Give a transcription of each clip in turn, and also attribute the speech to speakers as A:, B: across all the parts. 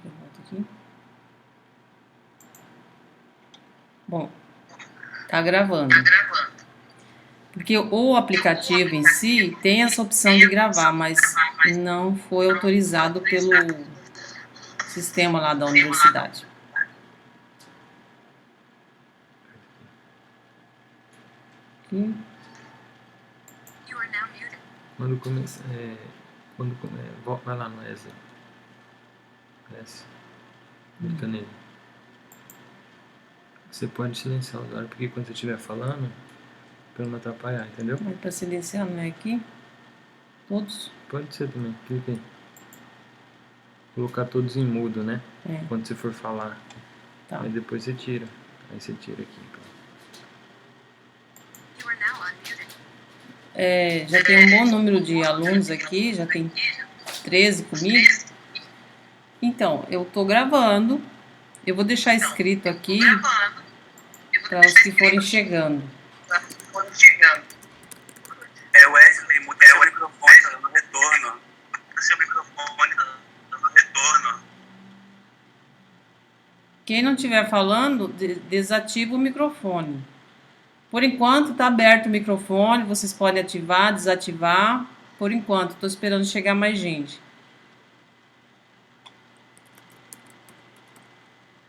A: Eu volto aqui. Bom, tá gravando. Porque o aplicativo em si tem essa opção de gravar, mas não foi autorizado pelo sistema lá da universidade. Aqui.
B: Quando começa, vai lá no ESA. Clica nele. Você pode silenciar o usuário, porque quando você estiver falando, pra não atrapalhar, entendeu?
A: Mas para silenciar não é aqui? Todos?
B: Pode ser também, clica aí. Colocar todos em mudo, né?
A: É.
B: Quando você for falar.
A: Tá.
B: Aí depois você tira. Aí você tira aqui.
A: Já tem um bom número de alunos aqui, já tem 13 comigo. Então, eu tô gravando. Eu vou deixar escrito aqui para os que forem chegando.
C: Wesley, muda seu microfone, tá dando retorno. Muda seu microfone, tá dando retorno.
A: Quem não estiver falando, desativa o microfone. Por enquanto está aberto o microfone, vocês podem ativar, desativar. Por enquanto, estou esperando chegar mais gente.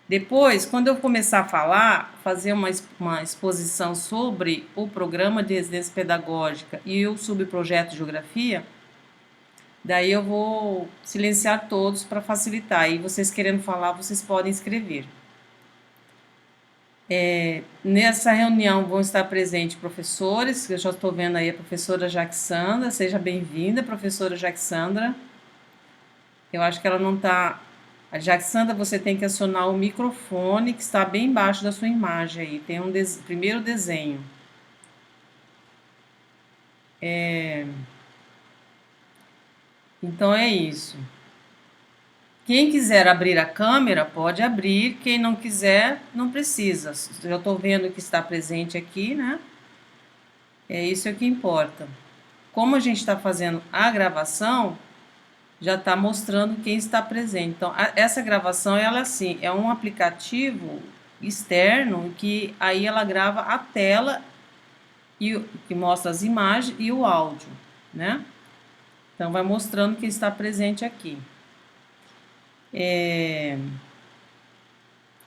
A: Depois, quando eu começar a falar, fazer uma exposição sobre o programa de residência pedagógica e o subprojeto de geografia, daí eu vou silenciar todos para facilitar. E vocês querendo falar, vocês podem escrever. Nessa reunião vão estar presentes professores, eu já estou vendo aí a professora Jaxandra. Seja bem-vinda, professora Jaxandra. Eu acho que ela não está... A Jaxandra, você tem que acionar o microfone que está bem embaixo da sua imagem aí. Tem um primeiro desenho. Então é isso. Quem quiser abrir a câmera, pode abrir. Quem não quiser, não precisa. Eu estou vendo que está presente aqui, né? É isso que importa. Como a gente está fazendo a gravação, já está mostrando quem está presente. Então, essa gravação, ela assim, é um aplicativo externo que aí ela grava a tela e que mostra as imagens e o áudio, né? Então, vai mostrando quem está presente aqui.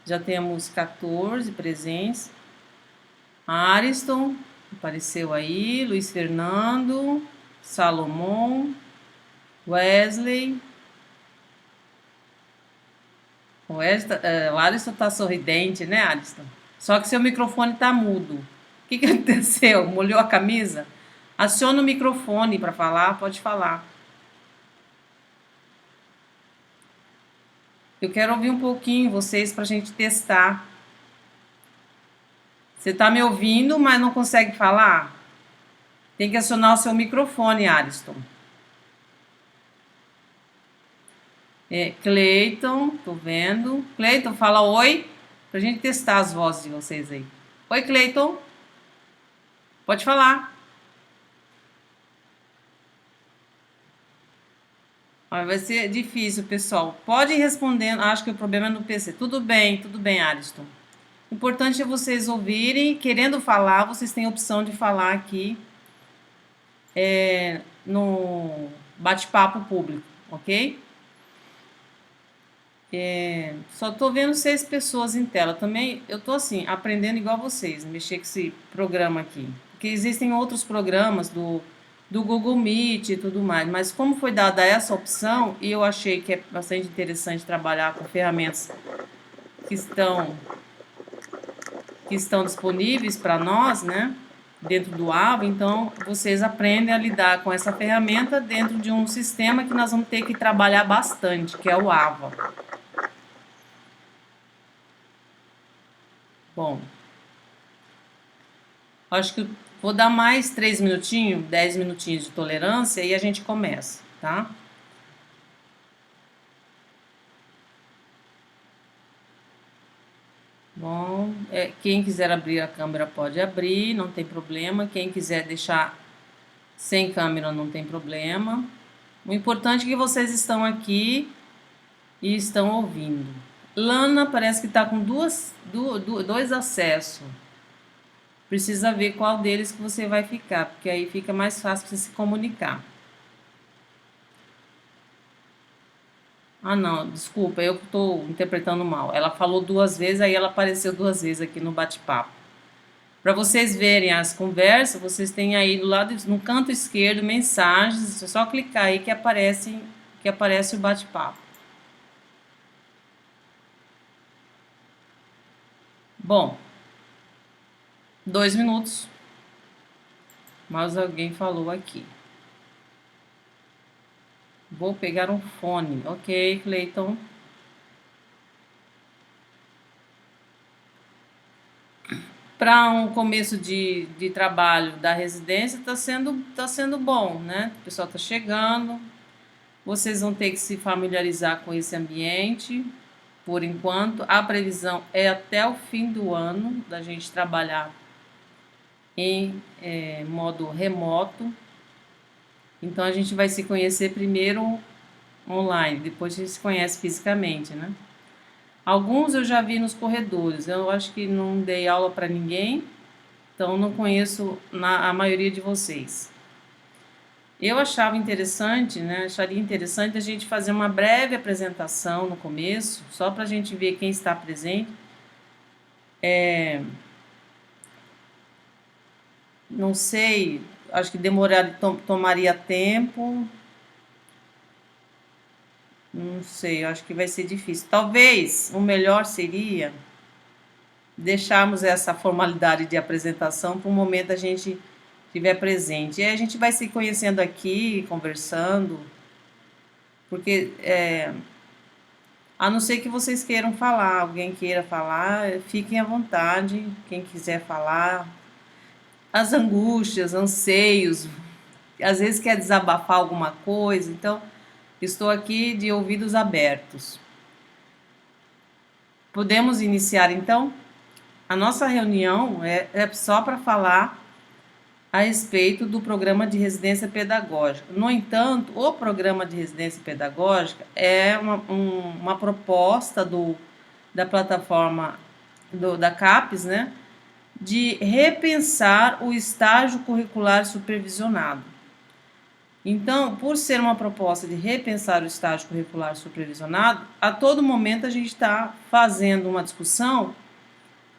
A: Já temos 14 presentes. Ariston apareceu aí, Luiz Fernando, Salomão, Wesley. O Ariston está sorridente, né, Ariston? Só que seu microfone está mudo. O que aconteceu? Molhou a camisa? Aciona o microfone para falar, pode falar. Eu quero ouvir um pouquinho vocês para a gente testar. Você está me ouvindo, mas não consegue falar? Tem que acionar o seu microfone, Ariston. Cleiton, tô vendo. Cleiton, fala oi, pra gente testar as vozes de vocês aí. Oi, Cleiton. Pode falar. Vai ser difícil, pessoal. Pode ir respondendo. Acho que o problema é no PC. Tudo bem, Ariston. O importante é vocês ouvirem. Querendo falar, vocês têm a opção de falar aqui no bate-papo público, ok? Só tô vendo 6 pessoas em tela. Também eu tô assim, aprendendo igual vocês, mexer com esse programa aqui. Porque existem outros programas do Google Meet e tudo mais. Mas como foi dada essa opção, e eu achei que é bastante interessante trabalhar com ferramentas que estão disponíveis para nós, né? Dentro do AVA, então vocês aprendem a lidar com essa ferramenta dentro de um sistema que nós vamos ter que trabalhar bastante, que é o AVA. Bom, acho que vou dar mais 3 minutinhos, 10 minutinhos de tolerância e a gente começa, tá? Bom, quem quiser abrir a câmera pode abrir, não tem problema. Quem quiser deixar sem câmera não tem problema. O importante é que vocês estão aqui e estão ouvindo. Lana parece que está com dois acessos. Precisa ver qual deles que você vai ficar, porque aí fica mais fácil para você se comunicar. Ah, não, desculpa, eu estou interpretando mal. Ela falou 2 vezes, aí ela apareceu 2 vezes aqui no bate-papo. Para vocês verem as conversas, vocês têm aí do lado, no canto esquerdo, mensagens. É só clicar aí que aparece o bate-papo. Bom, 2 minutos. Mas alguém falou aqui. Vou pegar um fone. Ok, Cleiton. Para um começo de trabalho da residência, tá sendo bom, né? O pessoal está chegando. Vocês vão ter que se familiarizar com esse ambiente. Por enquanto, a previsão é até o fim do ano da gente trabalhar em modo remoto. Então, a gente vai se conhecer primeiro online, depois a gente se conhece fisicamente, né? Alguns eu já vi nos corredores. Eu acho que não dei aula para ninguém, então não conheço a maioria de vocês. Eu achava interessante, né? Acharia interessante a gente fazer uma breve apresentação no começo, só para a gente ver quem está presente. Não sei, acho que tomaria tempo. Não sei, acho que vai ser difícil. Talvez o melhor seria deixarmos essa formalidade de apresentação para o momento a gente estiver presente. E aí a gente vai se conhecendo aqui, conversando, porque a não ser que vocês queiram falar, alguém queira falar, fiquem à vontade, quem quiser falar. As angústias, anseios, às vezes quer desabafar alguma coisa, então estou aqui de ouvidos abertos. Podemos iniciar então? A nossa reunião é só para falar a respeito do programa de residência pedagógica. No entanto, o programa de residência pedagógica é uma proposta da plataforma da CAPES, né, de repensar o estágio curricular supervisionado. Então, por ser uma proposta de repensar o estágio curricular supervisionado, a todo momento a gente está fazendo uma discussão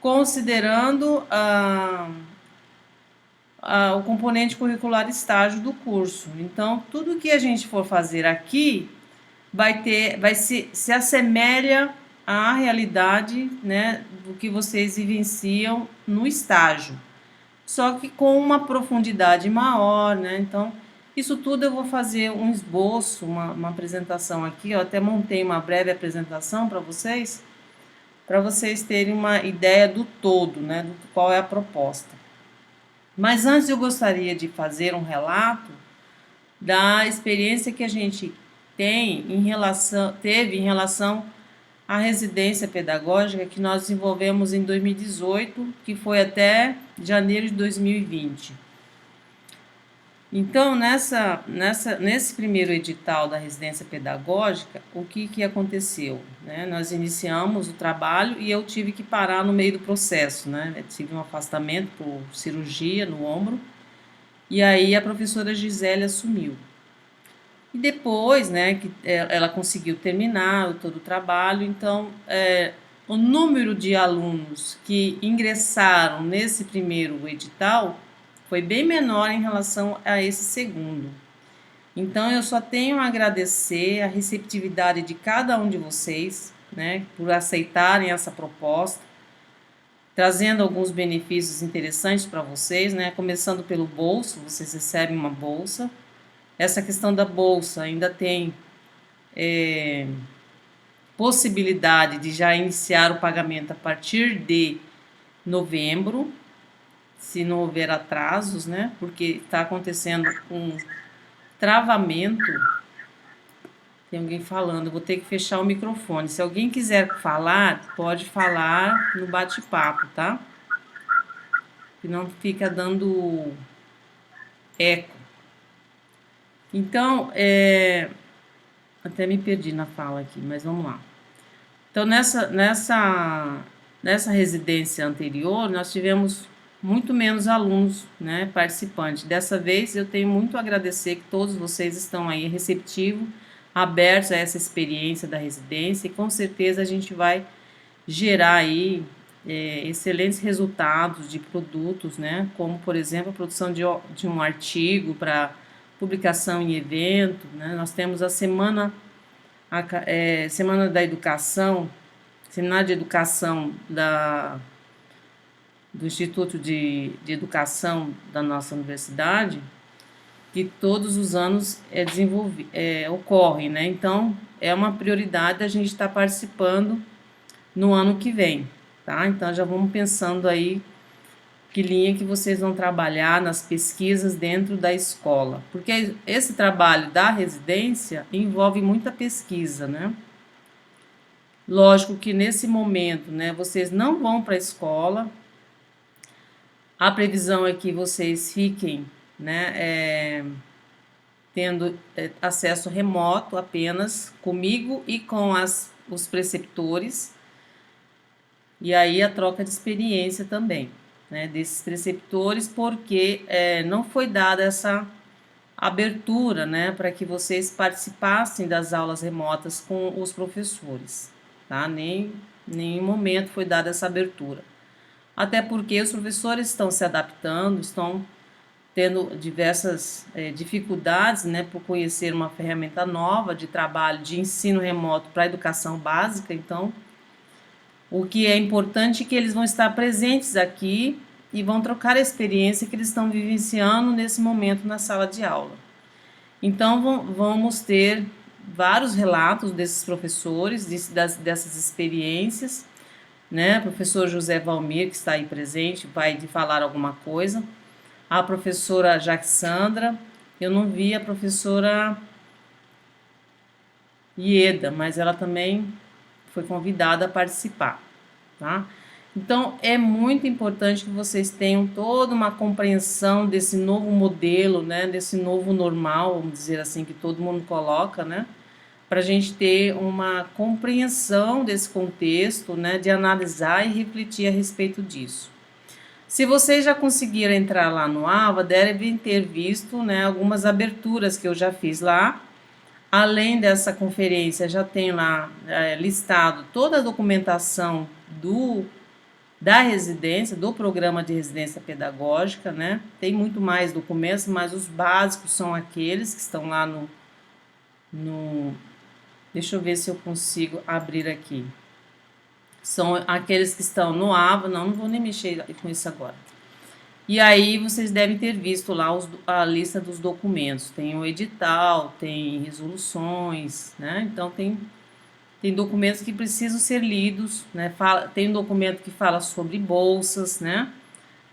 A: considerando o componente curricular estágio do curso. Então, tudo que a gente for fazer aqui se assemelha à realidade, né, do que vocês vivenciam no estágio, só que com uma profundidade maior, né? Então, isso tudo eu vou fazer um esboço, uma apresentação aqui. Eu até montei uma breve apresentação para vocês terem uma ideia do todo, né, do qual é a proposta. Mas antes eu gostaria de fazer um relato da experiência que a gente teve em relação à residência pedagógica que nós desenvolvemos em 2018, que foi até janeiro de 2020. Então, nesse primeiro edital da residência pedagógica, o que aconteceu? Né? Nós iniciamos o trabalho e eu tive que parar no meio do processo, né? Eu tive um afastamento por cirurgia no ombro, e aí a professora Gisele assumiu. E depois, né, que ela conseguiu terminar todo o trabalho, então o número de alunos que ingressaram nesse primeiro edital foi bem menor em relação a esse segundo. Então, eu só tenho a agradecer a receptividade de cada um de vocês, né, por aceitarem essa proposta, trazendo alguns benefícios interessantes para vocês, né, começando pelo bolso, vocês recebem uma bolsa. Essa questão da bolsa ainda tem possibilidade de já iniciar o pagamento a partir de novembro, se não houver atrasos, né? Porque está acontecendo um travamento. Tem alguém falando, vou ter que fechar o microfone. Se alguém quiser falar, pode falar no bate-papo, tá? Que não fica dando eco. Então, até me perdi na fala aqui, mas vamos lá. Então, nessa residência anterior, nós tivemos muito menos alunos, né, participantes. Dessa vez, eu tenho muito a agradecer que todos vocês estão aí receptivos, abertos a essa experiência da residência, e com certeza a gente vai gerar aí excelentes resultados de produtos, né, como, por exemplo, a produção de um artigo para publicação em evento, né. Nós temos a Semana da Educação, Seminário de Educação do Instituto de Educação da nossa universidade, que todos os anos ocorre, né? Então, é uma prioridade a gente estar participando no ano que vem, tá? Então, já vamos pensando aí que linha que vocês vão trabalhar nas pesquisas dentro da escola, porque esse trabalho da residência envolve muita pesquisa, né? Lógico que nesse momento, né, vocês não vão para a escola, a previsão é que vocês fiquem, né, tendo acesso remoto apenas comigo e com os preceptores, e aí a troca de experiência também, né, desses preceptores, porque não foi dada essa abertura, né, para que vocês participassem das aulas remotas com os professores, tá? Nem em nenhum momento foi dada essa abertura. Até porque os professores estão se adaptando, estão tendo diversas dificuldades, né, por conhecer uma ferramenta nova de trabalho de ensino remoto para a educação básica. Então, o que é importante é que eles vão estar presentes aqui e vão trocar a experiência que eles estão vivenciando nesse momento na sala de aula. Então, vamos ter vários relatos desses professores, dessas experiências, né? O professor José Valmir, que está aí presente, vai falar alguma coisa. A professora Jaxandra, eu não vi a professora Ieda, mas ela também foi convidada a participar, tá? Então, é muito importante que vocês tenham toda uma compreensão desse novo modelo, né, desse novo normal, vamos dizer assim, que todo mundo coloca, né, para a gente ter uma compreensão desse contexto, né, de analisar e refletir a respeito disso. Se vocês já conseguiram entrar lá no AVA, devem ter visto, né, algumas aberturas que eu já fiz lá. Além dessa conferência, já tem lá listado toda a documentação da residência, do programa de residência pedagógica, né? Tem muito mais documentos, mas os básicos são aqueles que estão lá deixa eu ver se eu consigo abrir aqui. São aqueles que estão no AVA, não vou nem mexer com isso agora. E aí vocês devem ter visto lá a lista dos documentos. Tem o edital, tem resoluções, né? Então tem documentos que precisam ser lidos, né? Tem um documento que fala sobre bolsas, né?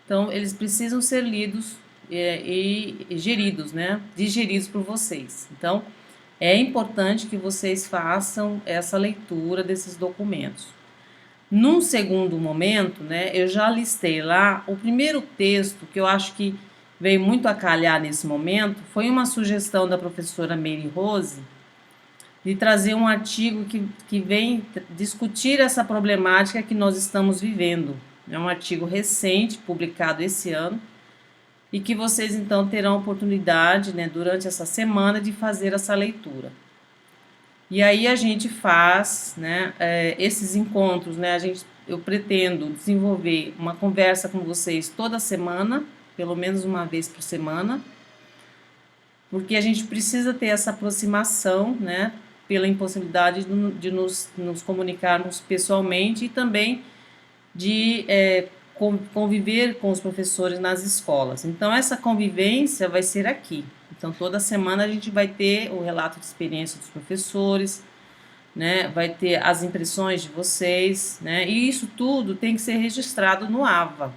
A: Então eles precisam ser lidos e geridos, né? Digeridos por vocês. Então é importante que vocês façam essa leitura desses documentos. Num segundo momento, né, eu já listei lá o primeiro texto que eu acho que veio muito a calhar nesse momento, foi uma sugestão da professora Mary Rose de trazer um artigo que vem discutir essa problemática que nós estamos vivendo. É um artigo recente, publicado esse ano, e que vocês então terão a oportunidade, né, durante essa semana, de fazer essa leitura. E aí a gente faz, né, esses encontros, né, eu pretendo desenvolver uma conversa com vocês toda semana, pelo menos uma vez por semana, porque a gente precisa ter essa aproximação, né, pela impossibilidade de nos comunicarmos pessoalmente e também de conviver com os professores nas escolas. Então, essa convivência vai ser aqui. Então, toda semana a gente vai ter o relato de experiência dos professores, né? Vai ter as impressões de vocês, né? E isso tudo tem que ser registrado no AVA.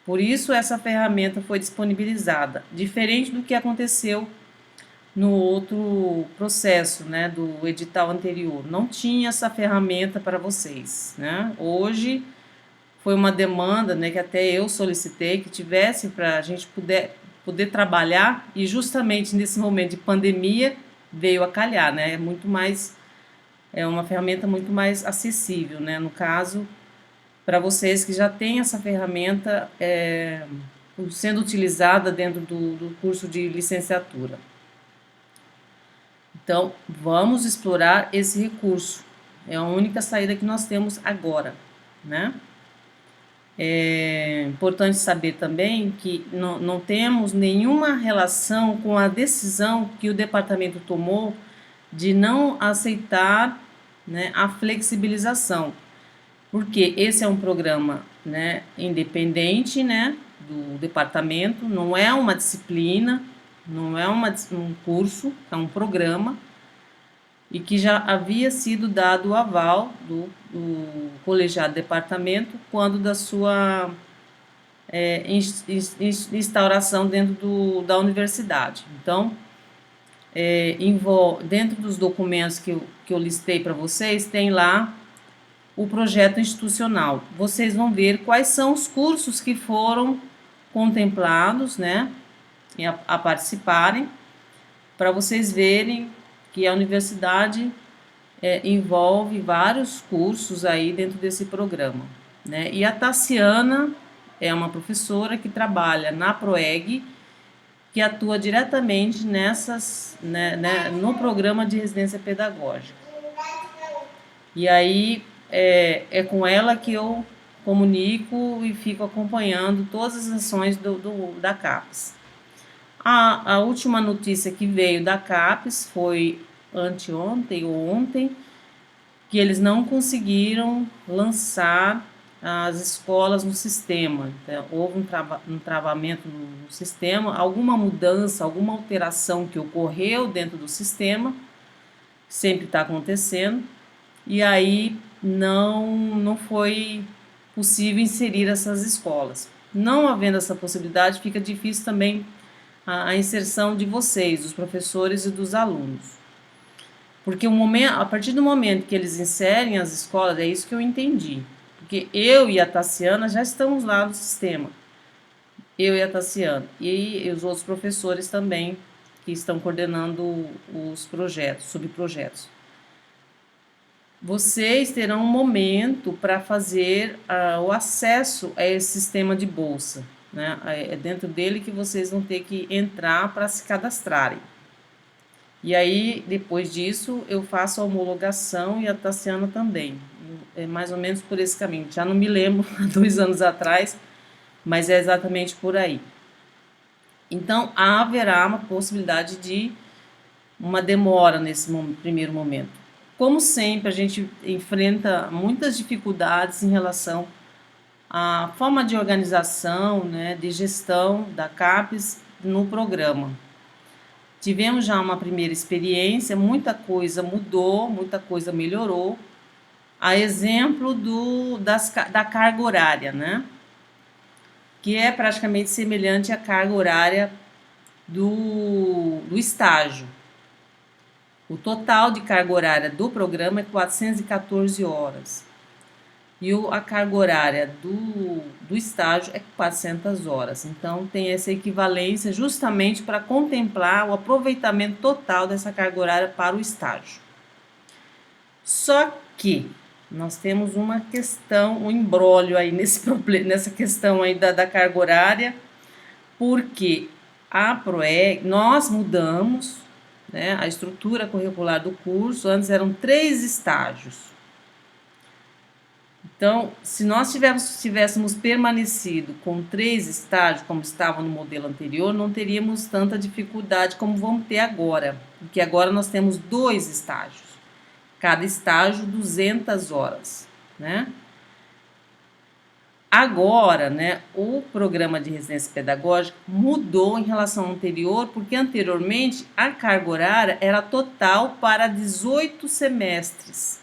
A: Por isso, essa ferramenta foi disponibilizada, diferente do que aconteceu no outro processo, né, do edital anterior. Não tinha essa ferramenta para vocês, né? Hoje foi uma demanda, né, que até eu solicitei que tivesse para a gente poder trabalhar, e justamente nesse momento de pandemia, veio a calhar, né? É uma ferramenta muito mais acessível, né? No caso, para vocês que já têm essa ferramenta sendo utilizada dentro do curso de licenciatura. Então, vamos explorar esse recurso. É a única saída que nós temos agora, né? É importante saber também que não temos nenhuma relação com a decisão que o departamento tomou de não aceitar, né, a flexibilização, porque esse é um programa, né, independente, né, do departamento, não é uma disciplina, não é um curso, é um programa, e que já havia sido dado o aval do colegiado departamento quando da sua instauração dentro da universidade. Então, dentro dos documentos que eu listei para vocês, tem lá o projeto institucional. Vocês vão ver quais são os cursos que foram contemplados, né, a participarem, para vocês verem que a universidade envolve vários cursos aí dentro desse programa, né? E a Tassiana é uma professora que trabalha na PROEG, que atua diretamente no programa de residência pedagógica. E aí é com ela que eu comunico e fico acompanhando todas as ações da CAPES. A última notícia que veio da CAPES foi anteontem ou ontem, que eles não conseguiram lançar as escolas no sistema. Então, houve um travamento no sistema, alguma mudança, alguma alteração que ocorreu dentro do sistema, sempre está acontecendo, e aí não foi possível inserir essas escolas. Não havendo essa possibilidade, fica difícil também a inserção de vocês, dos professores e dos alunos. Porque a partir do momento que eles inserem as escolas, é isso que eu entendi. Porque eu e a Tassiana já estamos lá no sistema. Eu e a Tassiana. E os outros professores também, que estão coordenando os projetos, subprojetos. Vocês terão um momento para fazer o acesso a esse sistema de bolsa, né? É dentro dele que vocês vão ter que entrar para se cadastrarem. E aí, depois disso, eu faço a homologação e a Tassiana também. É mais ou menos por esse caminho. Já não me lembro, há 2 anos atrás, mas é exatamente por aí. Então, haverá uma possibilidade de uma demora nesse primeiro momento. Como sempre, a gente enfrenta muitas dificuldades em relação à forma de organização, né, de gestão da CAPES no programa. Tivemos já uma primeira experiência, muita coisa mudou, muita coisa melhorou. A exemplo da carga horária, né? Que é praticamente semelhante à carga horária do estágio. O total de carga horária do programa é 414 horas. E a carga horária do estágio é 400 horas. Então, tem essa equivalência justamente para contemplar o aproveitamento total dessa carga horária para o estágio. Só que nós temos uma questão, um imbróglio aí nessa questão aí da carga horária, porque a PROEG, nós mudamos, né, a estrutura curricular do curso. Antes eram 3 estágios. Então, se nós tivéssemos permanecido com 3 estágios, como estava no modelo anterior, não teríamos tanta dificuldade como vamos ter agora, porque agora nós temos 2 estágios, cada estágio 200 horas, né? Agora, né, o programa de residência pedagógica mudou em relação ao anterior, porque anteriormente a carga horária era total para 18 semestres.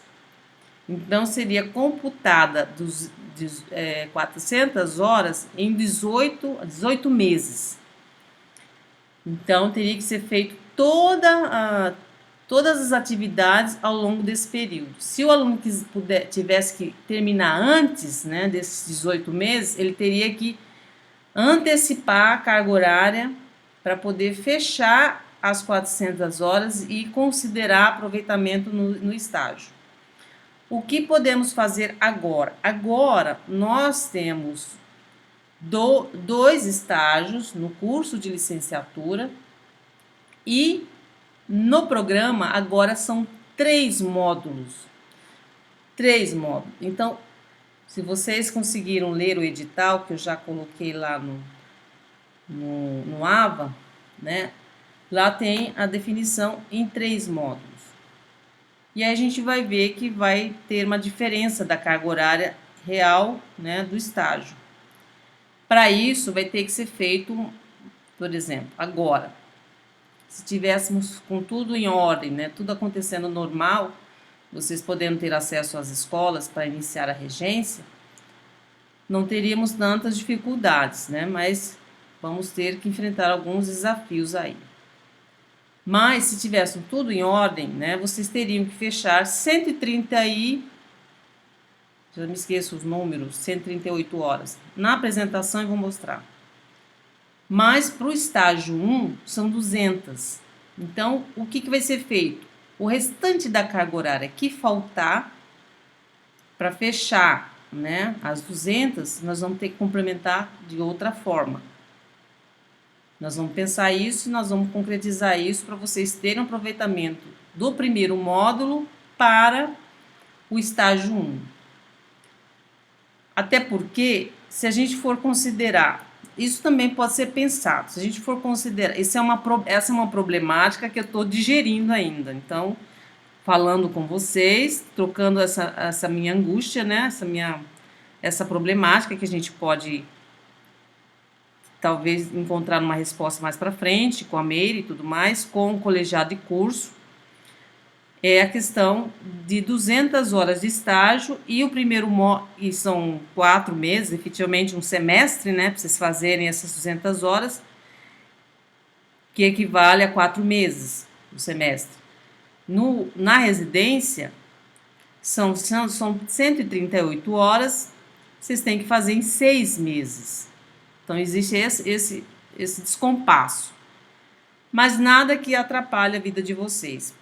A: Então, seria computada 400 horas em 18 meses. Então, teria que ser feito todas as atividades ao longo desse período. Se o aluno tivesse que terminar antes, né, desses 18 meses, ele teria que antecipar a carga horária para poder fechar às 400 horas e considerar aproveitamento no estágio. O que podemos fazer agora? Agora, nós temos dois estágios no curso de licenciatura e no programa agora são 3 módulos. 3 módulos. Então, se vocês conseguiram ler o edital, que eu já coloquei lá no AVA, né? Lá tem a definição em 3 módulos. E aí a gente vai ver que vai ter uma diferença da carga horária real, né, do estágio. Para isso, vai ter que ser feito, por exemplo, agora, se tivéssemos com tudo em ordem, né, tudo acontecendo normal, vocês podendo ter acesso às escolas para iniciar a regência, não teríamos tantas dificuldades, né, mas vamos ter que enfrentar alguns desafios aí. Mas, se tivessem tudo em ordem, né, vocês teriam que fechar 130 já me esqueço os números, 138 horas. Na apresentação eu vou mostrar. Mas, para o estágio 1, são 200. Então, o que vai ser feito? O restante da carga horária que faltar, para fechar, né, as 200, nós vamos ter que complementar de outra forma. Nós vamos pensar isso e nós vamos concretizar isso para vocês terem um aproveitamento do primeiro módulo para o estágio 1. Até porque, se a gente for considerar, isso também pode ser pensado, se a gente for considerar, essa é uma problemática que eu estou digerindo ainda, então, falando com vocês, trocando essa minha angústia, né, essa problemática que a gente pode talvez encontrar uma resposta mais para frente, com a Meire e tudo mais, com o colegiado de curso, é a questão de 200 horas de estágio e o primeiro e são 4 meses, efetivamente um semestre, né, para vocês fazerem essas 200 horas, que equivale a 4 meses o semestre. Na residência, são 138 horas, vocês têm que fazer em 6 meses. Então, existe esse descompasso. Mas nada que atrapalhe a vida de vocês.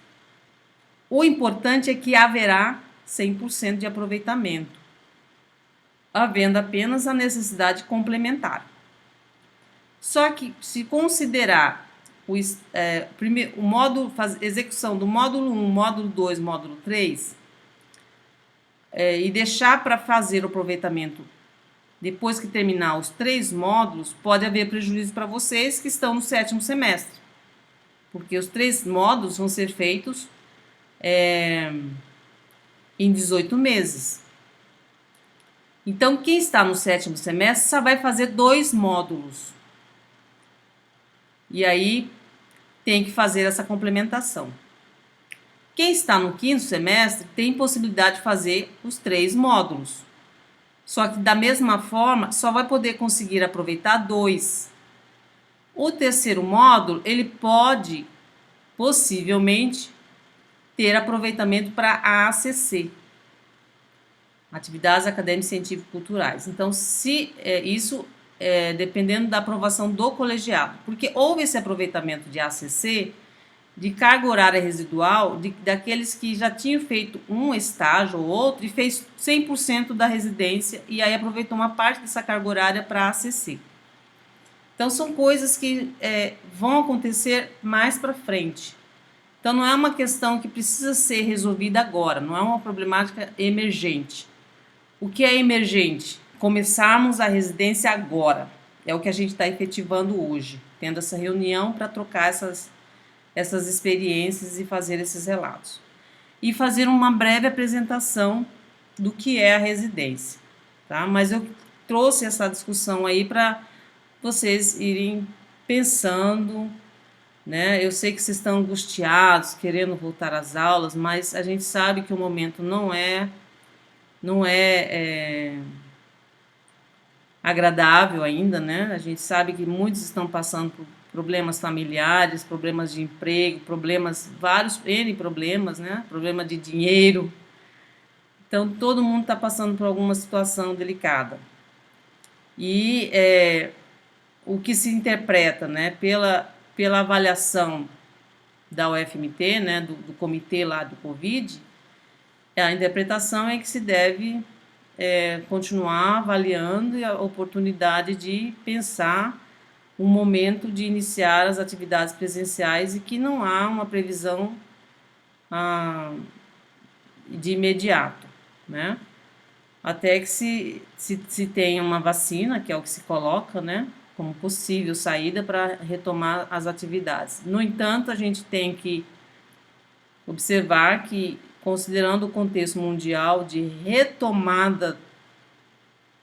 A: O importante é que haverá 100% de aproveitamento, havendo apenas a necessidade complementar. Só que, se considerar o módulo, execução do módulo 1, módulo 2, módulo 3, e deixar para fazer o aproveitamento depois que terminar os 3 módulos, pode haver prejuízo para vocês que estão no 7º semestre, porque os 3 módulos vão ser feitos em 18 meses. Então, quem está no 7º semestre só vai fazer 2 módulos. E aí, tem que fazer essa complementação. Quem está no 5º semestre tem possibilidade de fazer os 3 módulos. Só que, da mesma forma, só vai poder conseguir aproveitar 2. O 3º módulo, ele pode, possivelmente, ter aproveitamento para a ACC, Atividades Acadêmicas Científico-Culturais. Então, dependendo da aprovação do colegiado, porque houve esse aproveitamento de ACC, de carga horária residual, daqueles que já tinham feito um estágio ou outro e fez 100% da residência e aí aproveitou uma parte dessa carga horária para a ACC. Então, são coisas que vão acontecer mais para frente. Então, não é uma questão que precisa ser resolvida agora, não é uma problemática emergente. O que é emergente? Começarmos a residência agora. É o que a gente está efetivando hoje, tendo essa reunião para trocar essas experiências e fazer esses relatos. E fazer uma breve apresentação do que é a residência, tá? Mas eu trouxe essa discussão aí para vocês irem pensando, né? Eu sei que vocês estão angustiados, querendo voltar às aulas, mas a gente sabe que o momento não é agradável ainda, né? A gente sabe que muitos estão passando por problemas familiares, problemas de emprego, vários N problemas, né? Problema de dinheiro. Então, todo mundo está passando por alguma situação delicada. E o que se interpreta, né, pela avaliação da UFMT, né, do comitê lá do Covid, a interpretação é que se deve continuar avaliando a oportunidade de pensar um momento de iniciar as atividades presenciais e que não há uma previsão de imediato, né? Até que se tenha uma vacina, que é o que se coloca, né, como possível saída para retomar as atividades. No entanto, a gente tem que observar que, considerando o contexto mundial de retomada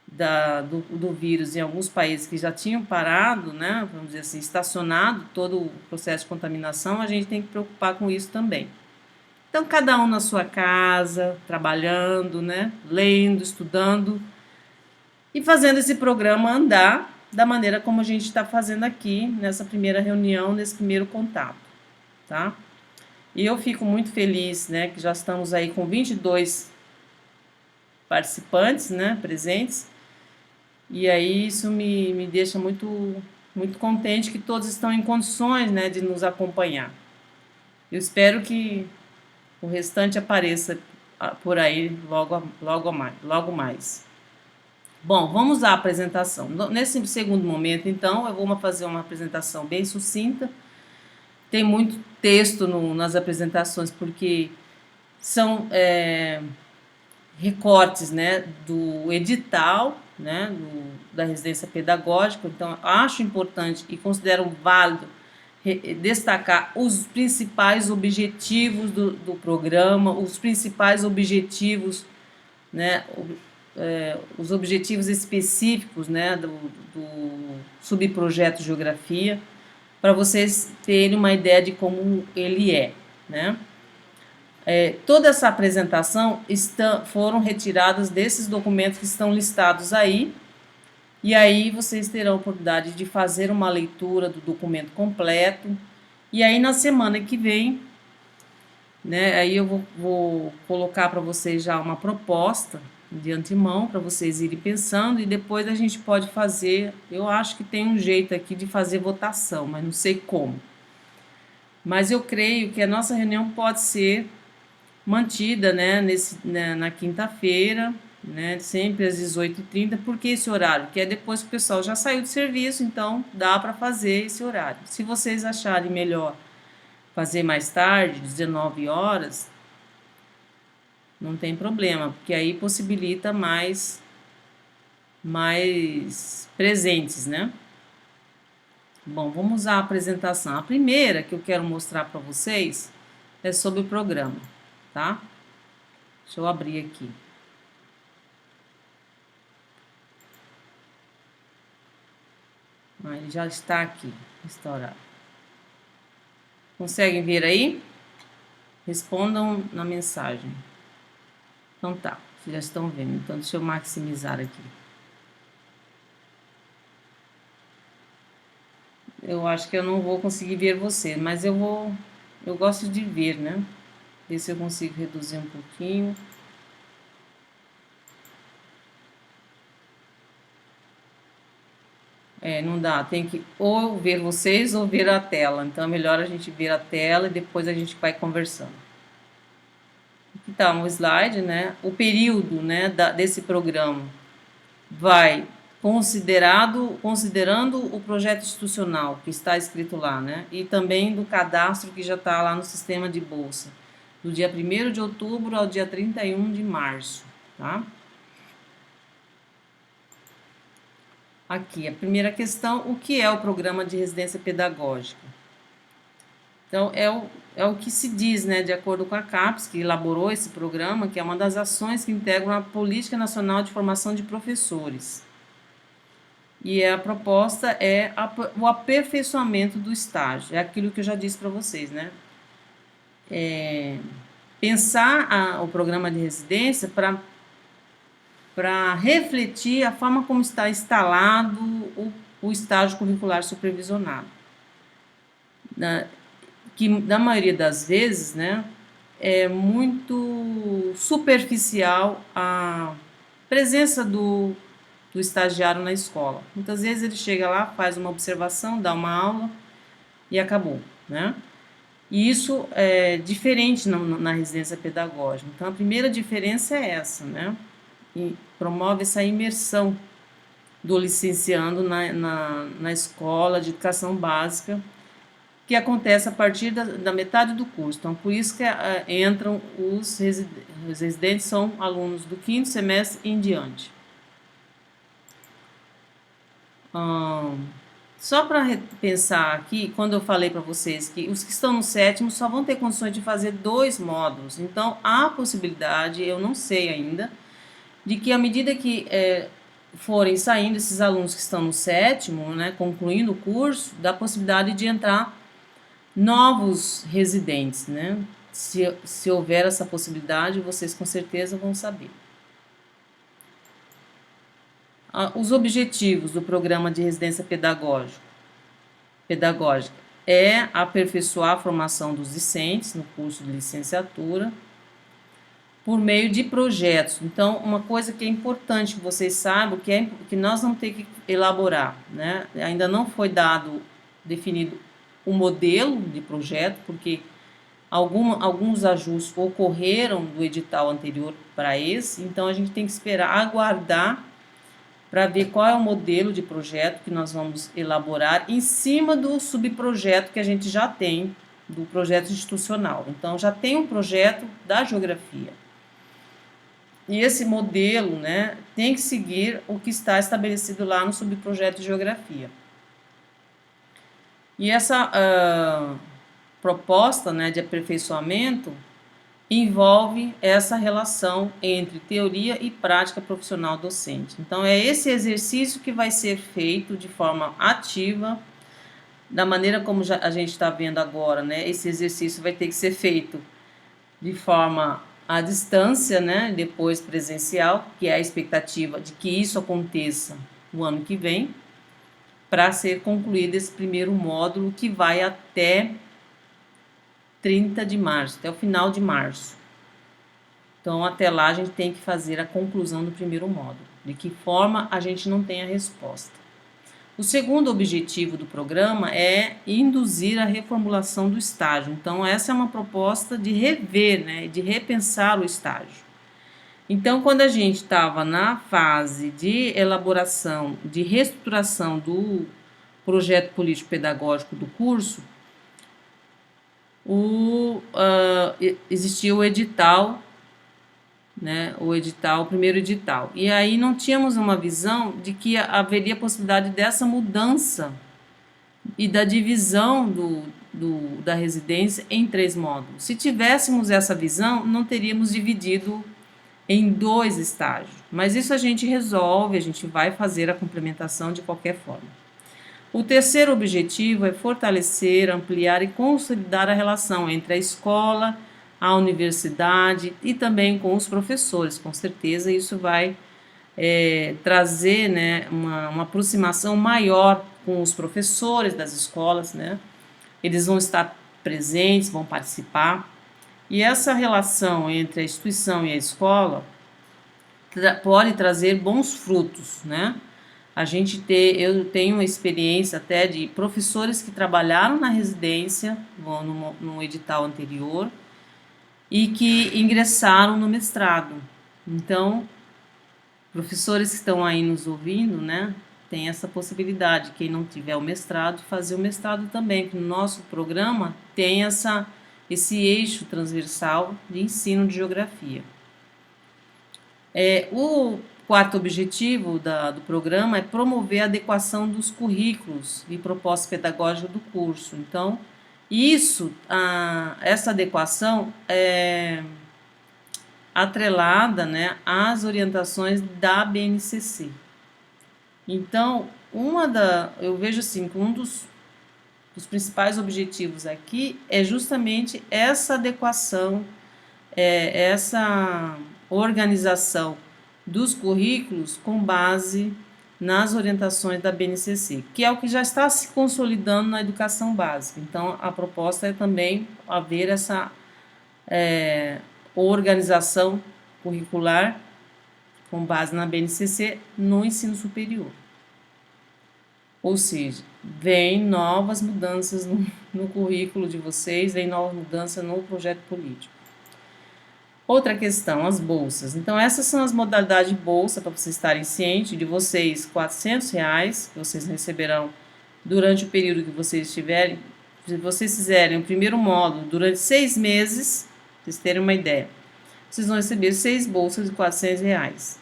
A: do vírus em alguns países que já tinham parado, né, vamos dizer assim, estacionado todo o processo de contaminação, a gente tem que preocupar com isso também. Então, cada um na sua casa, trabalhando, né, lendo, estudando e fazendo esse programa andar da maneira como a gente está fazendo aqui nessa primeira reunião, nesse primeiro contato, tá? E eu fico muito feliz, né, que já estamos aí com 22 participantes, né, presentes, e aí isso me deixa muito, muito contente que todos estão em condições, né, de nos acompanhar. Eu espero que o restante apareça por aí logo mais. Bom, vamos à apresentação. Nesse segundo momento, então, eu vou fazer uma apresentação bem sucinta. Tem muito texto nas apresentações, porque são recortes, né, do edital, né, da residência pedagógica. Então, acho importante e considero válido destacar os principais objetivos do programa, os principais objetivos, né, os objetivos específicos, né, do subprojeto Geografia, para vocês terem uma ideia de como ele é, né? Toda essa apresentação foram retiradas desses documentos que estão listados aí, e aí vocês terão a oportunidade de fazer uma leitura do documento completo, e aí na semana que vem, né, aí eu vou colocar para vocês já uma proposta de antemão, para vocês irem pensando, e depois a gente pode fazer, eu acho que tem um jeito aqui de fazer votação, mas não sei como. Mas eu creio que a nossa reunião pode ser mantida, né, na quinta-feira, né, sempre às 18h30, porque esse horário, que é depois que o pessoal já saiu do serviço, então dá para fazer esse horário. Se vocês acharem melhor fazer mais tarde, 19 horas, não tem problema, porque aí possibilita mais presentes, né? Bom, vamos à apresentação. A primeira que eu quero mostrar para vocês é sobre o programa, tá? Deixa eu abrir aqui. Ele já está aqui, instaurado. Conseguem ver aí? Respondam na mensagem. Então tá, vocês já estão vendo. Então deixa eu maximizar aqui. Eu acho que eu não vou conseguir ver você, mas eu gosto de ver, né? Ver se eu consigo reduzir um pouquinho. Não dá, tem que ou ver vocês ou ver a tela. Então é melhor a gente ver a tela e depois a gente vai conversando. Aqui tá um slide, né? O período, né, desse programa vai considerando o projeto institucional que está escrito lá, né? E também do cadastro que já está lá no sistema de bolsa, do dia 1º de outubro ao dia 31 de março, tá? Aqui, a primeira questão, o que é o programa de residência pedagógica? Então, é o que se diz, né, de acordo com a CAPES, que elaborou esse programa, que é uma das ações que integram a Política Nacional de Formação de Professores. E a proposta é o aperfeiçoamento do estágio, é aquilo que eu já disse para vocês, né? Pensar o programa de residência para refletir a forma como está instalado o estágio curricular supervisionado. Que, na maioria das vezes, né, é muito superficial a presença do estagiário na escola. Muitas vezes ele chega lá, faz uma observação, dá uma aula e acabou, né? E isso é diferente na residência pedagógica. Então, a primeira diferença é essa, né? E promove essa imersão do licenciando na escola de educação básica, que acontece a partir da metade do curso. Então, por isso que entram os residentes, são alunos do 5º semestre em diante. Só para pensar aqui, quando eu falei para vocês que os que estão no 7º só vão ter condições de fazer 2 módulos. Então, há a possibilidade, eu não sei ainda, de que à medida que forem saindo esses alunos que estão no 7º, né, concluindo o curso, dá a possibilidade de entrar novos residentes, né? Se houver essa possibilidade, vocês com certeza vão saber. Os objetivos do programa de residência pedagógica é aperfeiçoar a formação dos discentes no curso de licenciatura por meio de projetos. Então, uma coisa que é importante que vocês saibam, que nós vamos ter que elaborar, né? Ainda não foi definido o modelo de projeto, porque alguns ajustes ocorreram do edital anterior para esse, então a gente tem que esperar, aguardar para ver qual é o modelo de projeto que nós vamos elaborar em cima do subprojeto que a gente já tem, do projeto institucional. Então, já tem um projeto da geografia. E esse modelo, né, tem que seguir o que está estabelecido lá no subprojeto de geografia. E essa proposta, né, de aperfeiçoamento envolve essa relação entre teoria e prática profissional docente. Então, é esse exercício que vai ser feito de forma ativa, da maneira como a gente está vendo agora, né? Esse exercício vai ter que ser feito de forma à distância, né? Depois presencial, que é a expectativa de que isso aconteça no ano que vem, para ser concluído esse primeiro módulo que vai até 30 de março, até o final de março. Então, até lá, a gente tem que fazer a conclusão do primeiro módulo. De que forma a gente não tem a resposta. O segundo objetivo do programa é induzir a reformulação do estágio. Então, essa é uma proposta de rever, né, de repensar o estágio. Então, quando a gente estava na fase de elaboração, de reestruturação do projeto político-pedagógico do curso, existia o edital, né, o primeiro edital. E aí não tínhamos uma visão de que haveria possibilidade dessa mudança e da divisão da residência em 3 módulos. Se tivéssemos essa visão, não teríamos dividido em 2 estágios. Mas isso a gente resolve, a gente vai fazer a complementação de qualquer forma. O terceiro objetivo é fortalecer, ampliar e consolidar a relação entre a escola, a universidade e também com os professores. Com certeza isso vai trazer, né, uma aproximação maior com os professores das escolas, né? Eles vão estar presentes, vão participar. E essa relação entre a instituição e a escola pode trazer bons frutos, né? Eu tenho uma experiência até de professores que trabalharam na residência, no edital anterior, e que ingressaram no mestrado. Então, professores que estão aí nos ouvindo, né, tem essa possibilidade, quem não tiver o mestrado, fazer o mestrado também, porque no nosso programa tem esse eixo transversal de ensino de geografia. O quarto objetivo do programa é promover a adequação dos currículos e propostas pedagógicas do curso. Então, essa adequação é atrelada, né, às orientações da BNCC. Então, eu vejo assim que um dos principais objetivos aqui é justamente essa adequação, essa organização dos currículos com base nas orientações da BNCC, que é o que já está se consolidando na educação básica. Então, a proposta é também haver essa organização curricular com base na BNCC no ensino superior. Ou seja, vem novas mudanças no currículo de vocês, vem novas mudanças no projeto político. Outra questão, as bolsas. Então, essas são as modalidades de bolsa, para vocês estarem cientes, de vocês, R$ 400 que vocês receberão durante o período que vocês estiverem. Se vocês fizerem o primeiro módulo durante 6 meses, para vocês terem uma ideia, vocês vão receber 6 bolsas de R$ 400.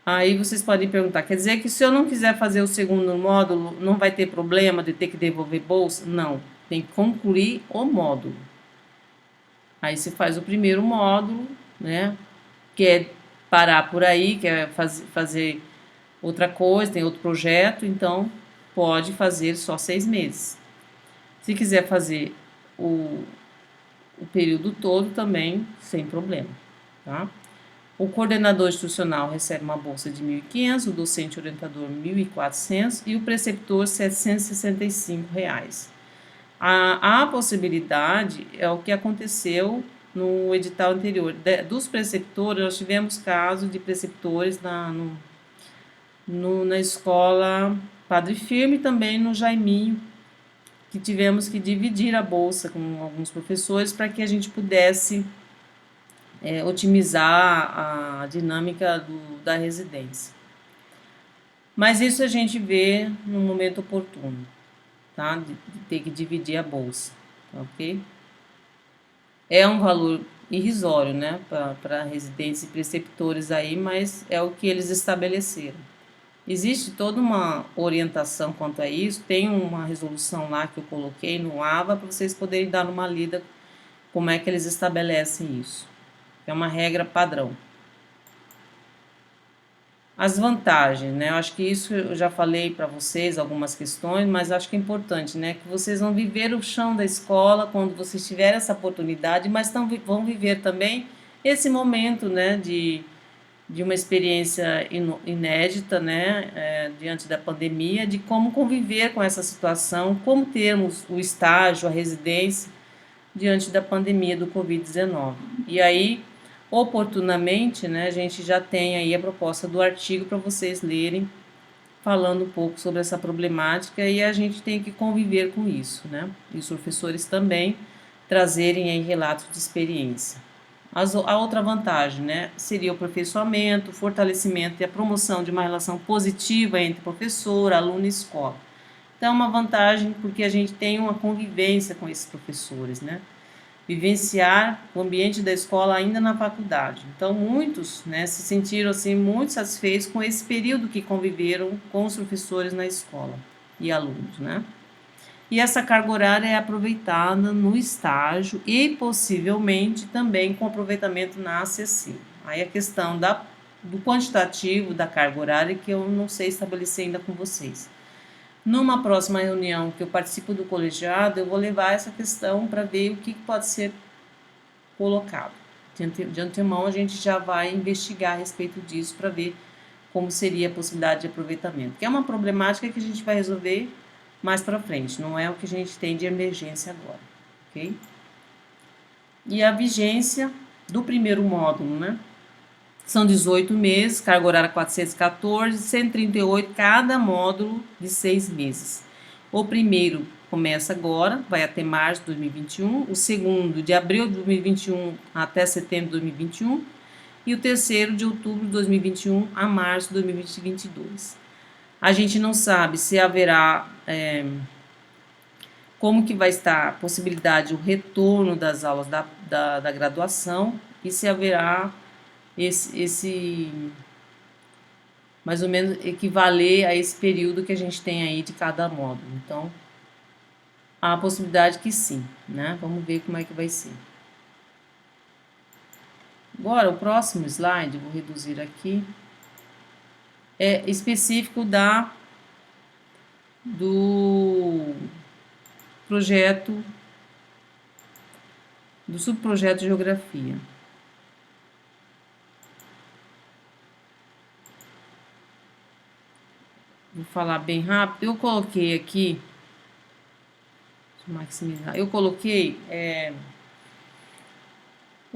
A: Aí vocês podem perguntar, quer dizer que se eu não quiser fazer o segundo módulo, não vai ter problema de ter que devolver bolsa? Não, tem que concluir o módulo. Aí você faz o primeiro módulo, né? Quer parar por aí, quer fazer outra coisa, tem outro projeto, então pode fazer só 6 meses. Se quiser fazer o período todo também, sem problema, tá? O coordenador institucional recebe uma bolsa de R$ 1.500, o docente orientador R$ 1.400 e o preceptor R$ 765. A possibilidade é o que aconteceu no edital anterior. Dos preceptores, nós tivemos casos de preceptores na escola Padre Firme e também no Jaiminho, que tivemos que dividir a bolsa com alguns professores para que a gente pudesse otimizar a dinâmica da residência. Mas isso a gente vê no momento oportuno, tá? De ter que dividir a bolsa, ok? É um valor irrisório, né, para residência e preceptores aí, mas é o que eles estabeleceram. Existe toda uma orientação quanto a isso, tem uma resolução lá que eu coloquei no AVA para vocês poderem dar uma lida como é que eles estabelecem isso. É uma regra padrão. As vantagens, né? Eu acho que isso eu já falei para vocês, algumas questões, mas acho que é importante, né? Que vocês vão viver o chão da escola quando vocês tiverem essa oportunidade, mas vão viver também esse momento, né? De uma experiência inédita, né? Diante da pandemia, de como conviver com essa situação, como termos o estágio, a residência, diante da pandemia do Covid-19. E aí, oportunamente, né, a gente já tem aí a proposta do artigo para vocês lerem, falando um pouco sobre essa problemática e a gente tem que conviver com isso, né? E os professores também trazerem aí relatos de experiência. A outra vantagem, né, seria o aperfeiçoamento, o fortalecimento e a promoção de uma relação positiva entre professor, aluno e escola. Então, é uma vantagem porque a gente tem uma convivência com esses professores, né? Vivenciar o ambiente da escola ainda na faculdade. Então, muitos, né, se sentiram assim muito satisfeitos com esse período que conviveram com os professores na escola e alunos, né? E essa carga horária é aproveitada no estágio e possivelmente também com aproveitamento na acessível. Aí a questão do quantitativo da carga horária que eu não sei estabelecer ainda com vocês. Numa próxima reunião que eu participo do colegiado, eu vou levar essa questão para ver o que pode ser colocado. De antemão, a gente já vai investigar a respeito disso para ver como seria a possibilidade de aproveitamento. Que é uma problemática que a gente vai resolver mais para frente, não é o que a gente tem de emergência agora, ok? E a vigência do primeiro módulo, né? São 18 meses, carga horária 414, 138 cada módulo de 6 meses. O primeiro começa agora, vai até março de 2021, o segundo de abril de 2021 até setembro de 2021 e o terceiro de outubro de 2021 a março de 2022. A gente não sabe se haverá, como que vai estar a possibilidade, o retorno das aulas da graduação e se haverá esse mais ou menos equivaler a esse período que a gente tem aí de cada módulo. Então, há a possibilidade que sim, né? Vamos ver como é que vai ser. Agora, o próximo slide, vou reduzir aqui, é específico do projeto, do subprojeto de Geografia. Vou falar bem rápido. Eu coloquei aqui, deixa eu maximizar, eu coloquei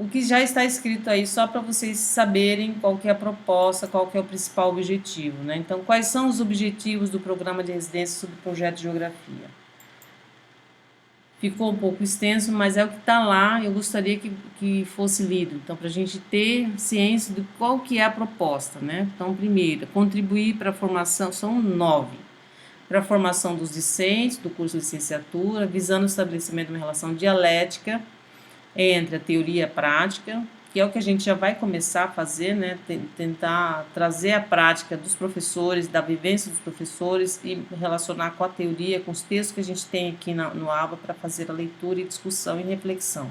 A: o que já está escrito aí, só para vocês saberem qual que é a proposta, qual que é o principal objetivo, né? Então, quais são os objetivos do programa de residência sobre o projeto de geografia? Ficou um pouco extenso, mas é o que está lá, eu gostaria que fosse lido, então, para a gente ter ciência de qual que é a proposta, né? Então, primeiro, contribuir para a formação, são 9, para a formação dos discentes do curso de licenciatura, visando o estabelecimento de uma relação dialética entre a teoria e a prática, que é o que a gente já vai começar a fazer, né? Tentar trazer a prática dos professores, da vivência dos professores e relacionar com a teoria, com os textos que a gente tem aqui no ABA para fazer a leitura e discussão e reflexão.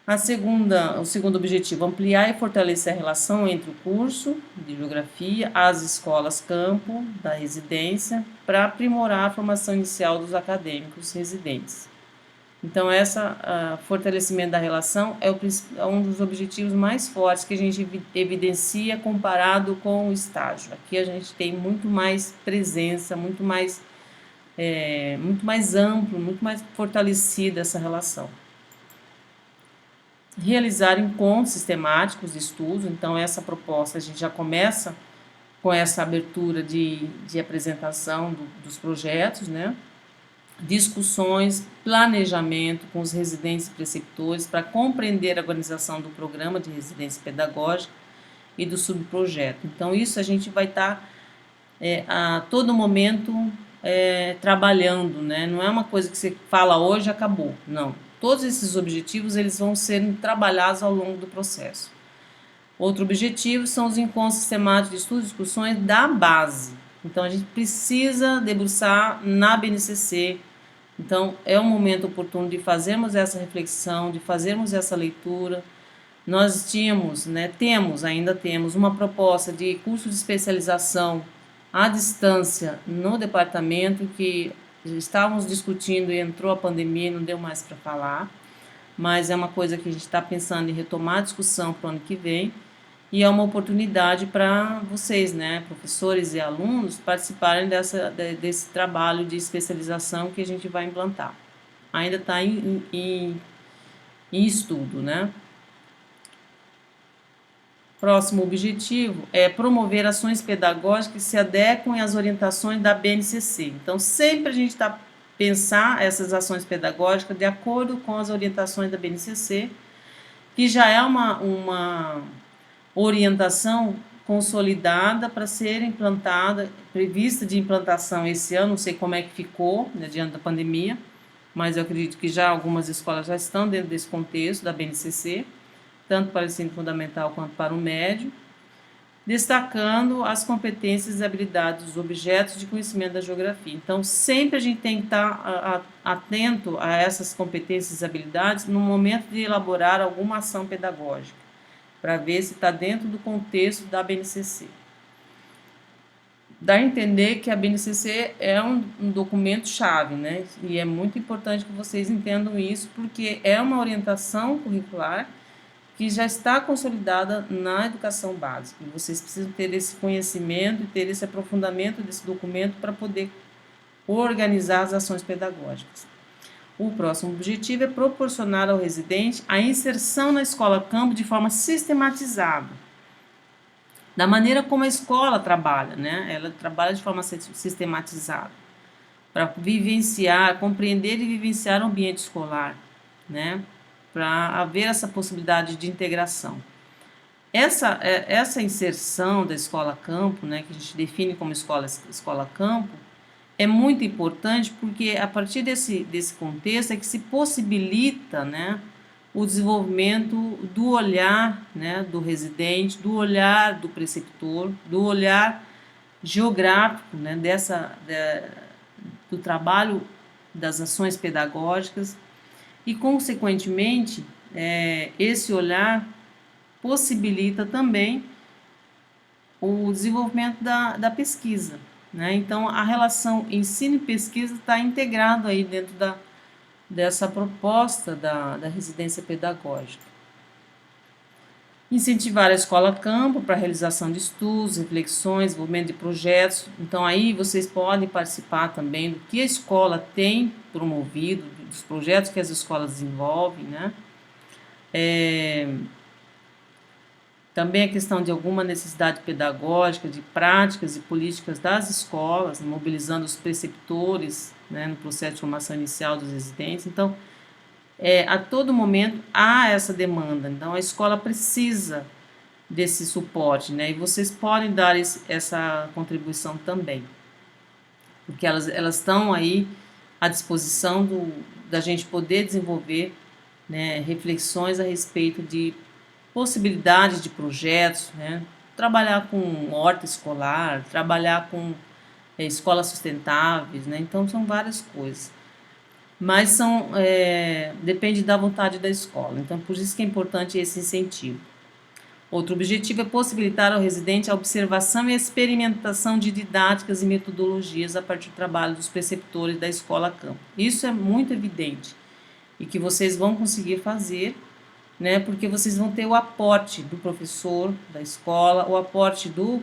A: O segundo objetivo, ampliar e fortalecer a relação entre o curso de geografia, as escolas campo da residência, para aprimorar a formação inicial dos acadêmicos residentes. Então, fortalecimento da relação é um dos objetivos mais fortes que a gente evidencia comparado com o estágio. Aqui a gente tem muito mais presença, muito mais amplo, muito mais fortalecida essa relação. Realizar encontros sistemáticos de estudos, então essa proposta a gente já começa com essa abertura de apresentação dos projetos, né? Discussões, planejamento com os residentes e preceptores para compreender a organização do programa de residência pedagógica e do subprojeto. Então, isso a gente vai estar a todo momento trabalhando, né? Não é uma coisa que você fala hoje e acabou, não. Todos esses objetivos eles vão ser trabalhados ao longo do processo. Outro objetivo são os encontros sistemáticos de estudos e discussões da base. Então, a gente precisa debruçar na BNCC. Então, é um momento oportuno de fazermos essa reflexão, de fazermos essa leitura. Nós ainda temos uma proposta de curso de especialização à distância no departamento que estávamos discutindo e entrou a pandemia e não deu mais para falar, mas é uma coisa que a gente está pensando em retomar a discussão para o ano que vem e é uma oportunidade para vocês, né, professores e alunos, participarem desse trabalho de especialização que a gente vai implantar. Ainda está em estudo, né? Próximo objetivo é promover ações pedagógicas que se adequem às orientações da BNCC. Então, sempre a gente está pensar essas ações pedagógicas de acordo com as orientações da BNCC, que já é uma orientação consolidada para ser implantada, prevista de implantação esse ano, não sei como é que ficou, né, diante da pandemia, mas eu acredito que já algumas escolas já estão dentro desse contexto da BNCC, tanto para o ensino fundamental quanto para o médio, destacando as competências e habilidades dos objetos de conhecimento da geografia. Então, sempre a gente tem que estar atento a essas competências e habilidades no momento de elaborar alguma ação pedagógica, para ver se está dentro do contexto da BNCC. Dá a entender que a BNCC é um documento-chave, né? E é muito importante que vocês entendam isso, porque é uma orientação curricular que já está consolidada na educação básica. E vocês precisam ter esse conhecimento e ter esse aprofundamento desse documento para poder organizar as ações pedagógicas. O próximo objetivo é proporcionar ao residente a inserção na escola campo de forma sistematizada, da maneira como a escola trabalha, né? Ela trabalha de forma sistematizada, para vivenciar, compreender e vivenciar o ambiente escolar, né? Para haver essa possibilidade de integração. Essa inserção da escola campo, né, que a gente define como escola campo, é muito importante porque a partir desse contexto é que se possibilita, né, o desenvolvimento do olhar, né, do residente, do olhar do preceptor, do olhar geográfico, né, do trabalho das ações pedagógicas e, consequentemente, esse olhar possibilita também o desenvolvimento da pesquisa, né? Então, a relação ensino e pesquisa está integrado aí dentro dessa proposta da residência pedagógica. Incentivar a escola campo para a realização de estudos, reflexões, desenvolvimento de projetos. Então, aí vocês podem participar também do que a escola tem promovido, dos projetos que as escolas desenvolvem, né? Também a questão de alguma necessidade pedagógica, de práticas e políticas das escolas, mobilizando os preceptores, né, no processo de formação inicial dos residentes. Então, a todo momento há essa demanda. Então, a escola precisa desse suporte, né? E vocês podem dar essa contribuição também, porque elas estão aí à disposição da gente poder desenvolver, né, reflexões a respeito de possibilidades de projetos, né? Trabalhar com horta escolar, trabalhar com escolas sustentáveis, né? Então são várias coisas, mas depende da vontade da escola. Então por isso que é importante esse incentivo. Outro objetivo é possibilitar ao residente a observação e a experimentação de didáticas e metodologias a partir do trabalho dos preceptores da escola campo. Isso é muito evidente e que vocês vão conseguir fazer, né, porque vocês vão ter o aporte do professor da escola, o aporte do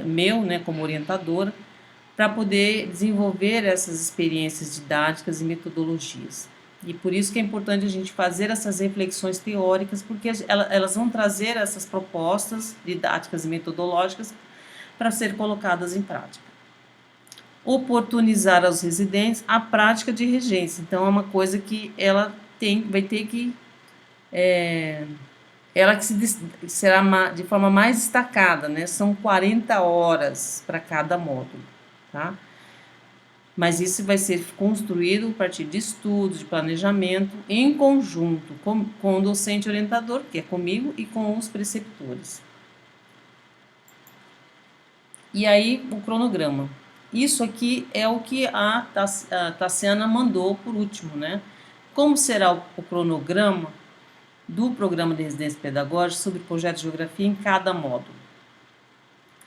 A: meu, né, como orientadora, para poder desenvolver essas experiências didáticas e metodologias. E por isso que é importante a gente fazer essas reflexões teóricas, porque elas vão trazer essas propostas didáticas e metodológicas para ser colocadas em prática. Oportunizar aos residentes a prática de regência. Então, é uma coisa que ela vai ter que ela que será de forma mais destacada, né? São 40 horas para cada módulo, tá? Mas isso vai ser construído a partir de estudos, de planejamento, em conjunto com o docente orientador, que é comigo, e com os preceptores. E aí, o cronograma. Isso aqui é o que a Tassiana mandou por último, né? Como será o cronograma do programa de residência pedagógica sobre o projeto de geografia em cada módulo?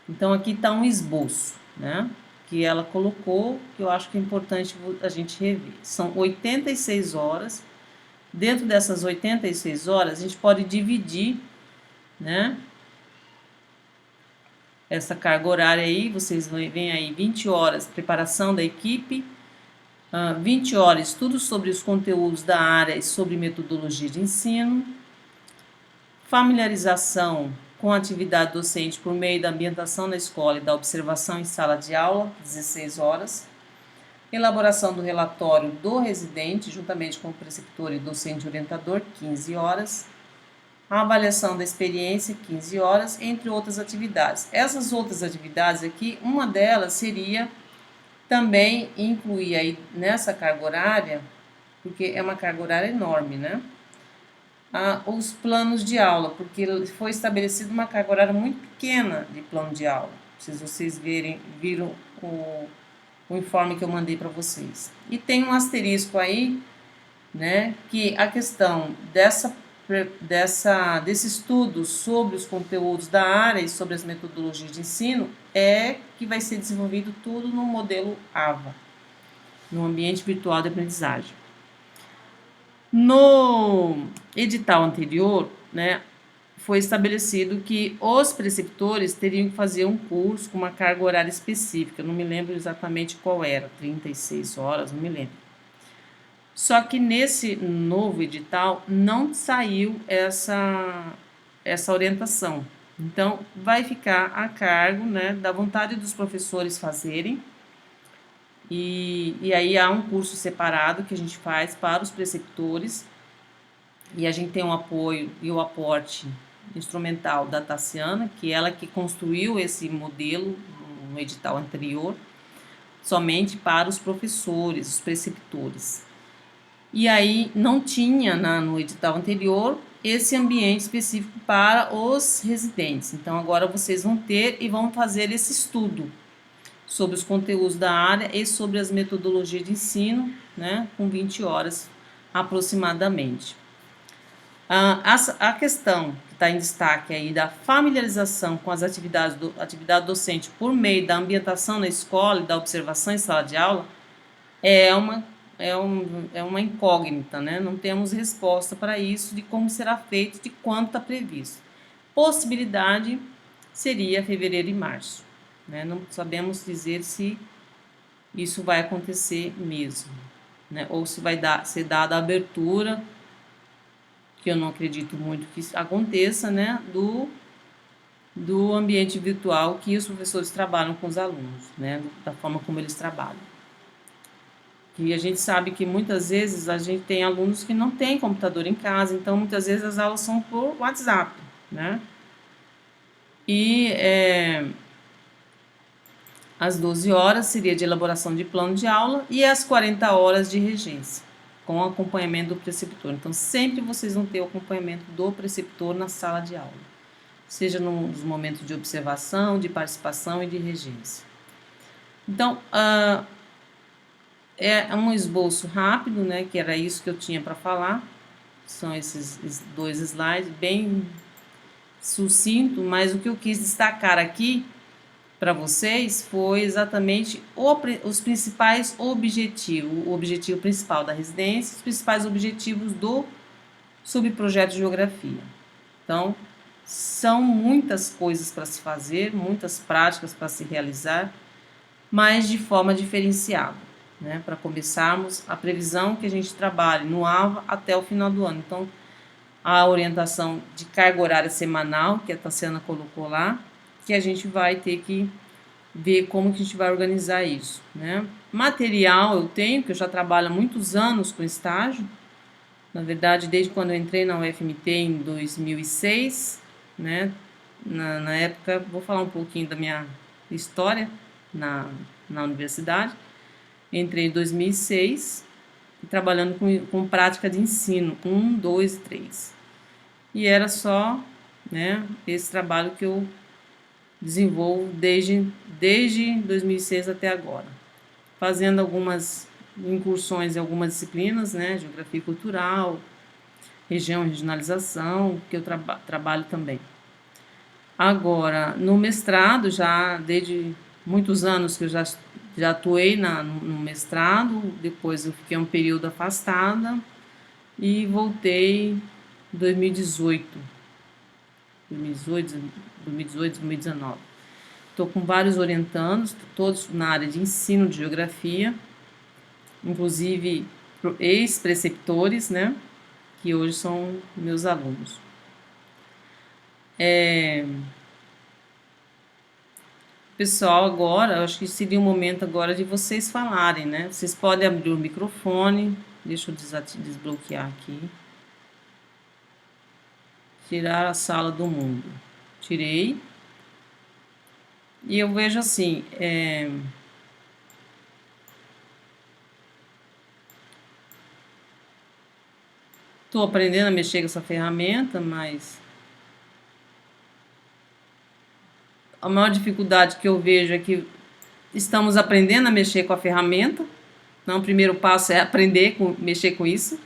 A: Então, aqui está um esboço, né, que ela colocou, que eu acho que é importante a gente rever. São 86 horas. Dentro dessas 86 horas, a gente pode dividir, né, essa carga horária aí. Vocês veem aí 20 horas preparação da equipe, 20 horas estudo sobre os conteúdos da área e sobre metodologia de ensino, familiarização com a atividade docente por meio da ambientação na escola e da observação em sala de aula, 16 horas, elaboração do relatório do residente, juntamente com o preceptor e docente orientador, 15 horas, a avaliação da experiência, 15 horas, entre outras atividades. Essas outras atividades aqui, uma delas seria também incluir aí nessa carga horária, porque é uma carga horária enorme, né? Os planos de aula, porque foi estabelecida uma carga horária muito pequena de plano de aula. Se vocês viram o informe que eu mandei para vocês. E tem um asterisco aí, né, que a questão desse estudo sobre os conteúdos da área e sobre as metodologias de ensino é que vai ser desenvolvido tudo no modelo AVA, no ambiente virtual de aprendizagem. No edital anterior, né, foi estabelecido que os preceptores teriam que fazer um curso com uma carga horária específica, não me lembro exatamente qual era, 36 horas, não me lembro. Só que nesse novo edital não saiu essa orientação. Então, vai ficar a cargo, né, da vontade dos professores fazerem. E aí há um curso separado que a gente faz para os preceptores. E a gente tem um apoio e o aporte instrumental da Tassiana, que ela que construiu esse modelo no edital anterior, somente para os professores, os preceptores. E aí não tinha no edital anterior esse ambiente específico para os residentes. Então agora vocês vão ter e vão fazer esse estudo sobre os conteúdos da área e sobre as metodologias de ensino, né, com 20 horas aproximadamente. A questão que está em destaque aí da familiarização com as atividade docente por meio da ambientação na escola e da observação em sala de aula é uma incógnita, né? Não temos resposta para isso, de como será feito, de quanto está previsto. Possibilidade seria fevereiro e março, né? Não sabemos dizer se isso vai acontecer mesmo, né? Ou se vai ser dada a abertura que eu não acredito muito que isso aconteça, né, do ambiente virtual que os professores trabalham com os alunos, né, da forma como eles trabalham. E a gente sabe que muitas vezes a gente tem alunos que não têm computador em casa, então muitas vezes as aulas são por WhatsApp, né? E às 12 horas seria de elaboração de plano de aula e às 40 horas de regência, com acompanhamento do preceptor. Então sempre vocês vão ter o acompanhamento do preceptor na sala de aula, seja nos momentos de observação, de participação e de regência. Então, é um esboço rápido, né, que era isso que eu tinha para falar. São esses 2 slides, bem sucinto, mas o que eu quis destacar aqui para vocês foi exatamente os principais objetivos, o objetivo principal da residência, os principais objetivos do subprojeto de Geografia. Então, são muitas coisas para se fazer, muitas práticas para se realizar, mas de forma diferenciada, né? Para começarmos, a previsão que a gente trabalhe no AVA até o final do ano. Então, a orientação de carga horária semanal, que a Tassiana colocou lá, que a gente vai ter que ver como que a gente vai organizar isso, né? Material eu tenho, que eu já trabalho há muitos anos com estágio, na verdade, desde quando eu entrei na UFMT em 2006, né? Na época, vou falar um pouquinho da minha história na universidade. Entrei em 2006, trabalhando com prática de ensino, 1, 2 e 3. E era só, né, esse trabalho que eu desenvolvo desde 2006 até agora, fazendo algumas incursões em algumas disciplinas, né, geografia cultural, região e regionalização, que eu trabalho também. Agora, no mestrado, já desde muitos anos que eu já atuei no mestrado, depois eu fiquei um período afastada e voltei em 2018, 2019. Estou com vários orientandos, todos na área de ensino de geografia, inclusive ex-preceptores, né, que hoje são meus alunos. Pessoal, agora, eu acho que seria o momento agora de vocês falarem, né? Vocês podem abrir o microfone, deixa eu desbloquear aqui. Tirar a sala do mundo. Tirei. E eu vejo assim, estou aprendendo a mexer com essa ferramenta, mas a maior dificuldade que eu vejo é que estamos aprendendo a mexer com a ferramenta. Então, o primeiro passo é aprender a mexer com isso.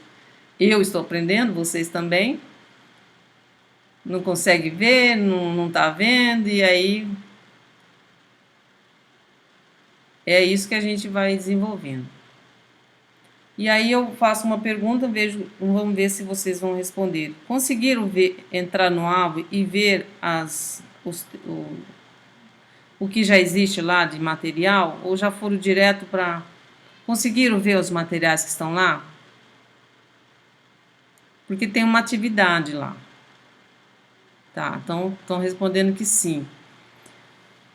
A: Eu estou aprendendo, vocês também. Não consegue ver, não está vendo, e aí é isso que a gente vai desenvolvendo. E aí eu faço uma pergunta, vamos ver se vocês vão responder. Conseguiram entrar no AVA e ver o que já existe lá de material? Ou já foram direto para... Conseguiram ver os materiais que estão lá? Porque tem uma atividade lá. Tá, estão respondendo que sim.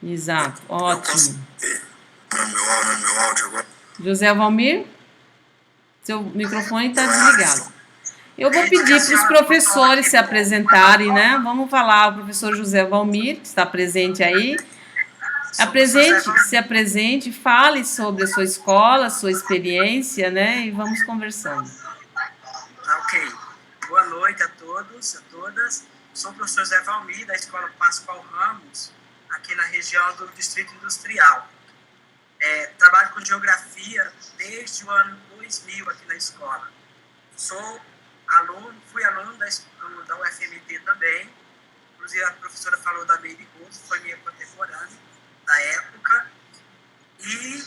A: Exato, ótimo.
C: Meu áudio agora.
A: José Valmir, seu microfone está desligado. Eu vou pedir para os professores se apresentarem, né? Vamos falar, o professor José Valmir, que está presente aí. Se apresente, fale sobre a sua escola, a sua experiência, né? E vamos conversando.
C: Ok. Boa noite a todos, a todas. Sou o professor José Valmir, da Escola Pascoal Ramos, aqui na região do Distrito Industrial. Trabalho com geografia desde o ano 2000 aqui na escola. Fui aluno da UFMT também. Inclusive, a professora falou da Meire Gomes, foi minha contemporânea da época. E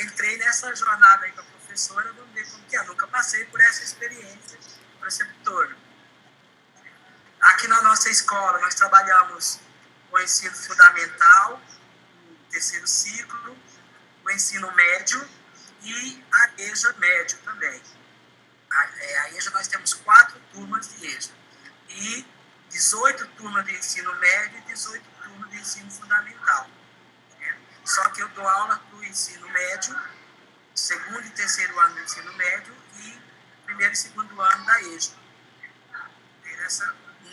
C: entrei nessa jornada aí com a professora, vamos ver como que é. Nunca passei por essa experiência preceptor. Aqui na nossa escola, nós trabalhamos com o ensino fundamental, o terceiro ciclo, o ensino médio e a EJA médio também. A EJA nós temos 4 turmas de EJA e 18 turmas de ensino médio e 18 turmas de ensino fundamental. Né? Só que eu dou aula para o ensino médio, segundo e terceiro ano do ensino médio e primeiro e segundo ano da EJA.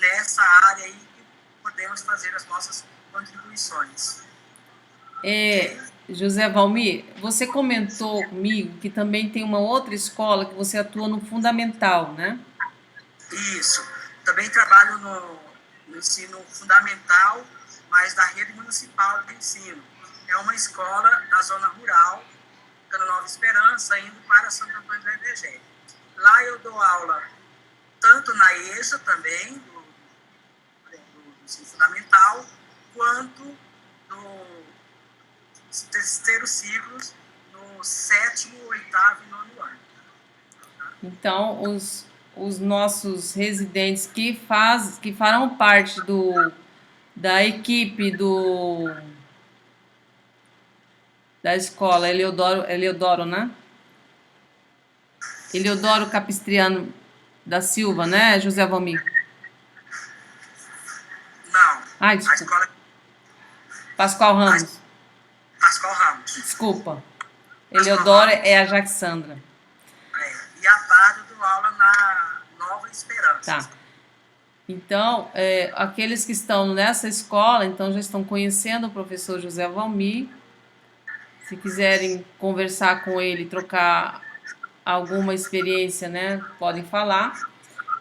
C: Nessa área aí que podemos fazer as nossas contribuições.
A: José Valmir, você comentou comigo que também tem uma outra escola que você atua no fundamental, né?
C: Isso. Também trabalho no ensino fundamental, mas da rede municipal de ensino. É uma escola da zona rural, Cana Nova Esperança, indo para Santo Antônio do Evangélico. Lá eu dou aula tanto na EJA também, do ensino fundamental, quanto no terceiros ciclos, no 7º, 8º e 9º ano.
A: Então, os nossos residentes que farão parte da equipe da escola Eliodoro, né? Eliodoro Capistriano da Silva, né, José Valmir?
C: Não.
A: Ai,
C: A
A: desculpa.
C: escola
A: Pascoal Ramos.
C: Pascoal Ramos.
A: Desculpa. Eliodoro é a Jaxandra.
C: E à tarde eu dou aula na Nova Esperança.
A: Tá. Então, aqueles que estão nessa escola, então já estão conhecendo o professor José Valmir. Se quiserem conversar com ele, trocar alguma experiência, né, podem falar.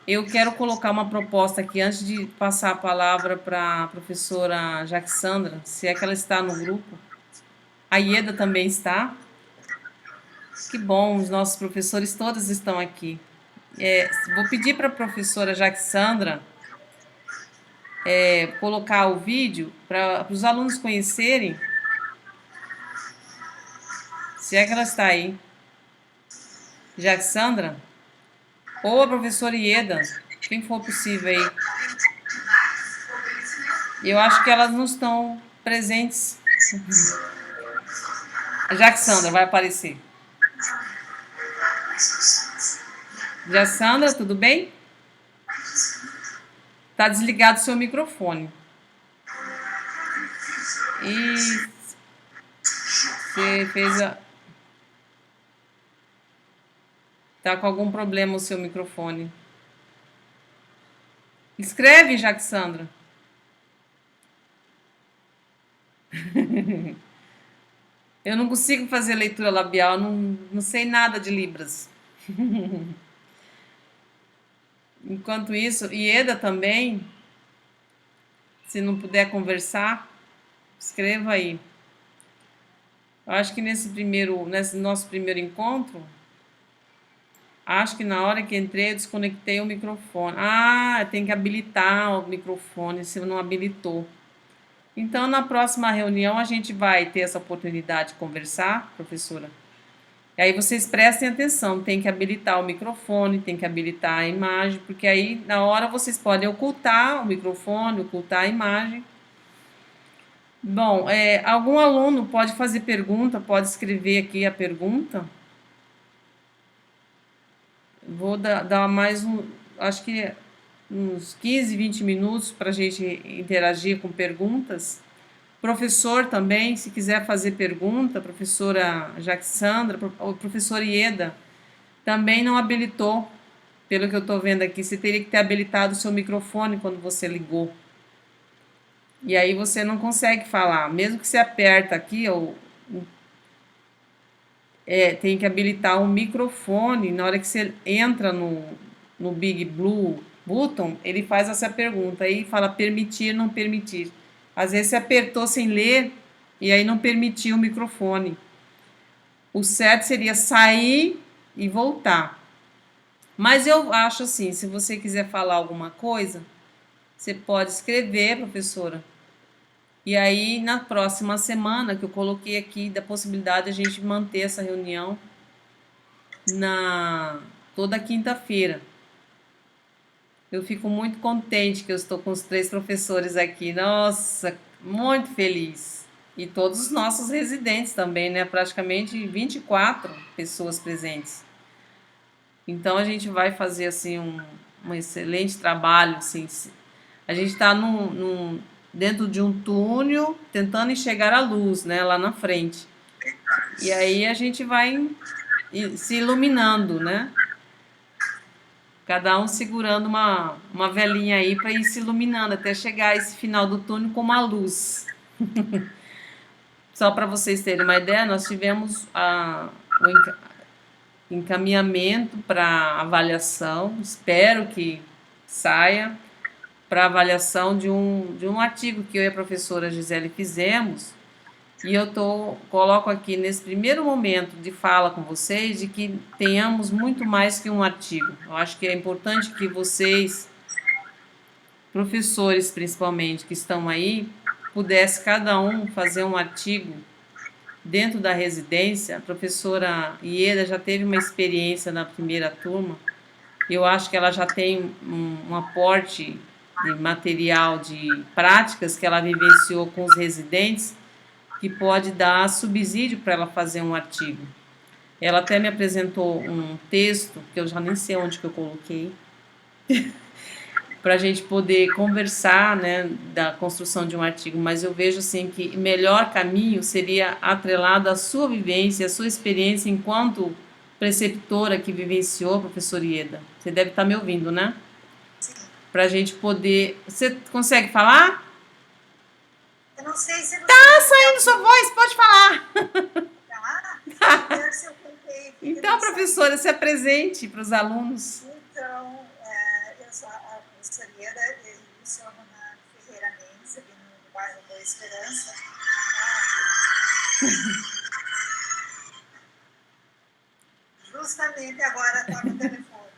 A: Eu quero colocar uma proposta aqui, antes de passar a palavra para a professora Jaxandra, se é que ela está no grupo. A Ieda também está. Que bom, os nossos professores todos estão aqui. Vou pedir para a professora Jaxandra colocar o vídeo para os alunos conhecerem. Se é que ela está aí. Jaxandra? Ou a professora Ieda, quem for possível aí. Eu acho que elas não estão presentes. A Jaxandra vai aparecer. Jaxandra, tudo bem? Tá desligado o seu microfone. E você fez a... Tá com algum problema o seu microfone. Escreve, Jaxandra. Eu não consigo fazer leitura labial, não sei nada de Libras. Enquanto isso, Ieda também, se não puder conversar, escreva aí. Eu acho que nesse nosso primeiro encontro, acho que na hora que entrei eu desconectei o microfone. Tem que habilitar o microfone, se não habilitou. Então, na próxima reunião, a gente vai ter essa oportunidade de conversar, professora. E aí vocês prestem atenção, tem que habilitar o microfone, tem que habilitar a imagem, porque aí, na hora, vocês podem ocultar o microfone, ocultar a imagem. Bom, algum aluno pode fazer pergunta, pode escrever aqui a pergunta. Vou dar mais acho que uns 15, 20 minutos para a gente interagir com perguntas. Professor também, se quiser fazer pergunta, professora Jaxandra, ou professora Ieda, também não habilitou, pelo que eu estou vendo aqui. Você teria que ter habilitado o seu microfone quando você ligou. E aí você não consegue falar. Mesmo que você aperta aqui, tem que habilitar o microfone. Na hora que você entra no Big Blue Button, ele faz essa pergunta. Aí fala permitir, não permitir. Às vezes você apertou sem ler e aí não permitiu o microfone. O certo seria sair e voltar. Mas eu acho assim, se você quiser falar alguma coisa, você pode escrever, professora. E aí, na próxima semana, que eu coloquei aqui, da possibilidade de a gente manter essa reunião toda quinta-feira. Eu fico muito contente que eu estou com os 3 professores aqui. Nossa, muito feliz. E todos os nossos residentes também, né? Praticamente 24 pessoas presentes. Então a gente vai fazer assim um excelente trabalho, assim. A gente está dentro de um túnel tentando enxergar a luz, né, lá na frente. E aí a gente vai se iluminando, né? Cada um segurando uma velinha aí para ir se iluminando até chegar a esse final do túnel com uma luz. Só para vocês terem uma ideia, nós tivemos o encaminhamento para avaliação, espero que saia, para avaliação de um artigo que eu e a professora Gisele fizemos, e eu coloco aqui nesse primeiro momento de fala com vocês de que tenhamos muito mais que um artigo. Eu acho que é importante que vocês, professores principalmente, que estão aí, pudesse cada um fazer um artigo dentro da residência. A professora Ieda já teve uma experiência na primeira turma. Eu acho que ela já tem um aporte de material, de práticas que ela vivenciou com os residentes, que pode dar subsídio para ela fazer um artigo. Ela até me apresentou um texto, que eu já nem sei onde que eu coloquei, para a gente poder conversar, né, da construção de um artigo, mas eu vejo assim que o melhor caminho seria atrelado à sua vivência, à sua experiência enquanto preceptora que vivenciou, professor Ieda. Você deve estar me ouvindo, né? Para a gente poder... Você consegue falar?
C: Eu não sei se você...
A: Tá saindo sua voz, pode falar. Então, professora, se apresente para os alunos.
C: Então, eu sou a professora Ieda, eu leciono na Ferreira Mendes, aqui no bairro Boa Esperança. Justamente agora está no telefone.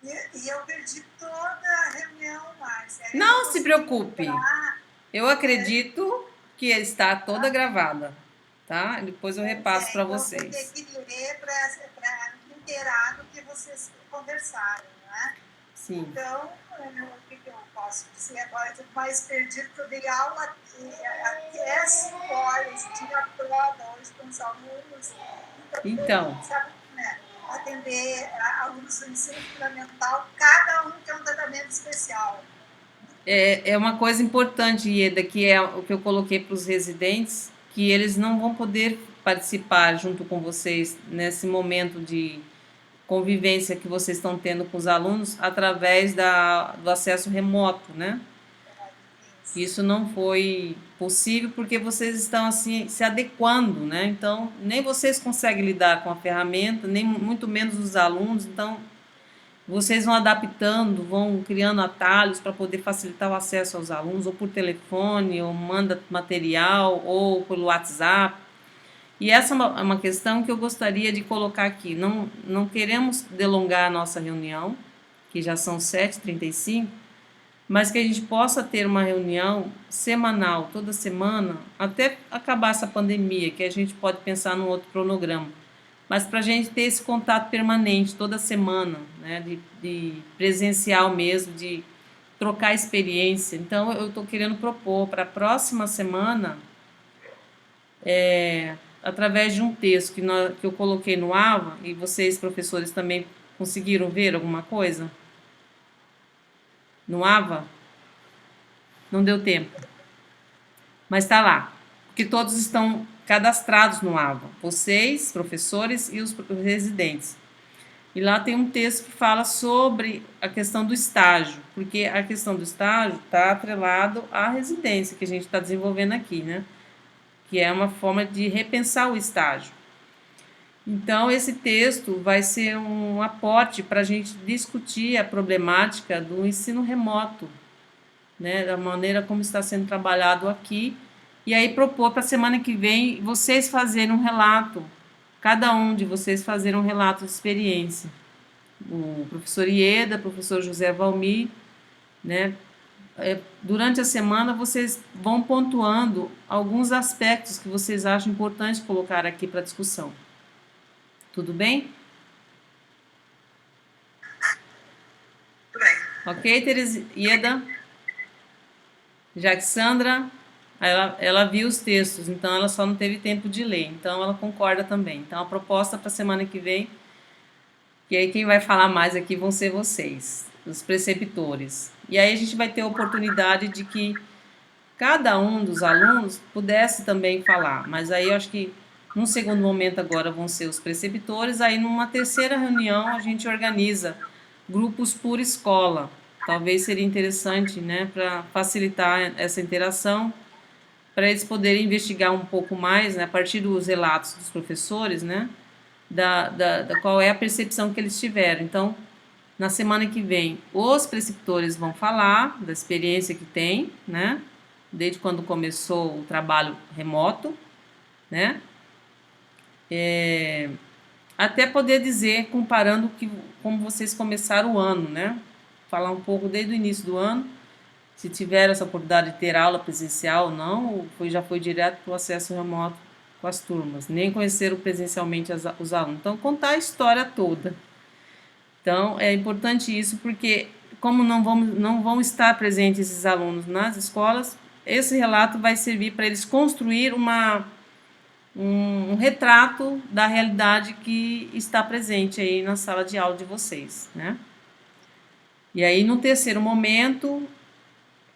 C: E eu perdi toda a reunião, Márcia.
A: Não se preocupe. Eu acredito que está toda gravada, tá? Depois eu repasso para vocês.
C: Eu tenho que ler para inteirar do que vocês conversaram, né?
A: Sim.
C: Então, o que eu posso dizer agora? Eu estou mais perdido, porque eu dei aula até 5 horas, tinha prova hoje com os alunos.
A: Então.
C: Sabe, né? Atender alunos do ensino fundamental, cada um tem um tratamento especial.
A: É uma coisa importante, Ieda, que é o que eu coloquei para os residentes, que eles não vão poder participar junto com vocês nesse momento de convivência que vocês estão tendo com os alunos através do acesso remoto, né? Isso não foi possível porque vocês estão assim se adequando, né? Então, nem vocês conseguem lidar com a ferramenta, nem muito menos os alunos. Então, vocês vão adaptando, vão criando atalhos para poder facilitar o acesso aos alunos, ou por telefone, ou manda material, ou pelo WhatsApp. E essa é uma questão que eu gostaria de colocar aqui. Não queremos delongar a nossa reunião, que já são 7h35, mas que a gente possa ter uma reunião semanal, toda semana, até acabar essa pandemia, que a gente pode pensar num outro cronograma. Mas para a gente ter esse contato permanente, toda semana, né, de presencial mesmo, de trocar experiência. Então, eu estou querendo propor para a próxima semana, através de um texto que eu coloquei no AVA, e vocês, professores, também conseguiram ver alguma coisa? No AVA? Não deu tempo. Mas está lá. Porque todos estão cadastrados no AVA. Vocês, professores e os residentes. E lá tem um texto que fala sobre a questão do estágio. Porque a questão do estágio está atrelado à residência que a gente está desenvolvendo aqui, né? Que é uma forma de repensar o estágio. Então, esse texto vai ser um aporte para a gente discutir a problemática do ensino remoto, né, da maneira como está sendo trabalhado aqui, e aí propor para a semana que vem vocês fazerem um relato, cada um de vocês fazer um relato de experiência. O professor Ieda, o professor José Valmir, né, durante a semana vocês vão pontuando alguns aspectos que vocês acham importante colocar aqui para discussão. Tudo bem?
C: Tudo bem.
A: Ok, Teresa Ieda? Jaxandra, ela viu os textos, então ela só não teve tempo de ler, então ela concorda também. Então a proposta para a semana que vem E aí quem vai falar mais aqui vão ser vocês, os preceptores. E aí a gente vai ter a oportunidade de que cada um dos alunos pudesse também falar, mas aí eu acho que num segundo momento agora vão ser os preceptores, aí numa terceira reunião a gente organiza grupos por escola. Talvez seria interessante, né, para facilitar essa interação, para eles poderem investigar um pouco mais, né, a partir dos relatos dos professores, né, da qual é a percepção que eles tiveram. Então, na semana que vem, os preceptores vão falar da experiência que tem, né, desde quando começou o trabalho remoto, né, até poder dizer, comparando como vocês começaram o ano, né, falar um pouco desde o início do ano, se tiveram essa oportunidade de ter aula presencial ou não, ou já foi direto para o acesso remoto com as turmas, nem conheceram presencialmente os alunos. Então, contar a história toda. Então, é importante isso, porque como não vão estar presentes esses alunos nas escolas, esse relato vai servir para eles construir um retrato da realidade que está presente aí na sala de aula de vocês, né? E aí, no terceiro momento,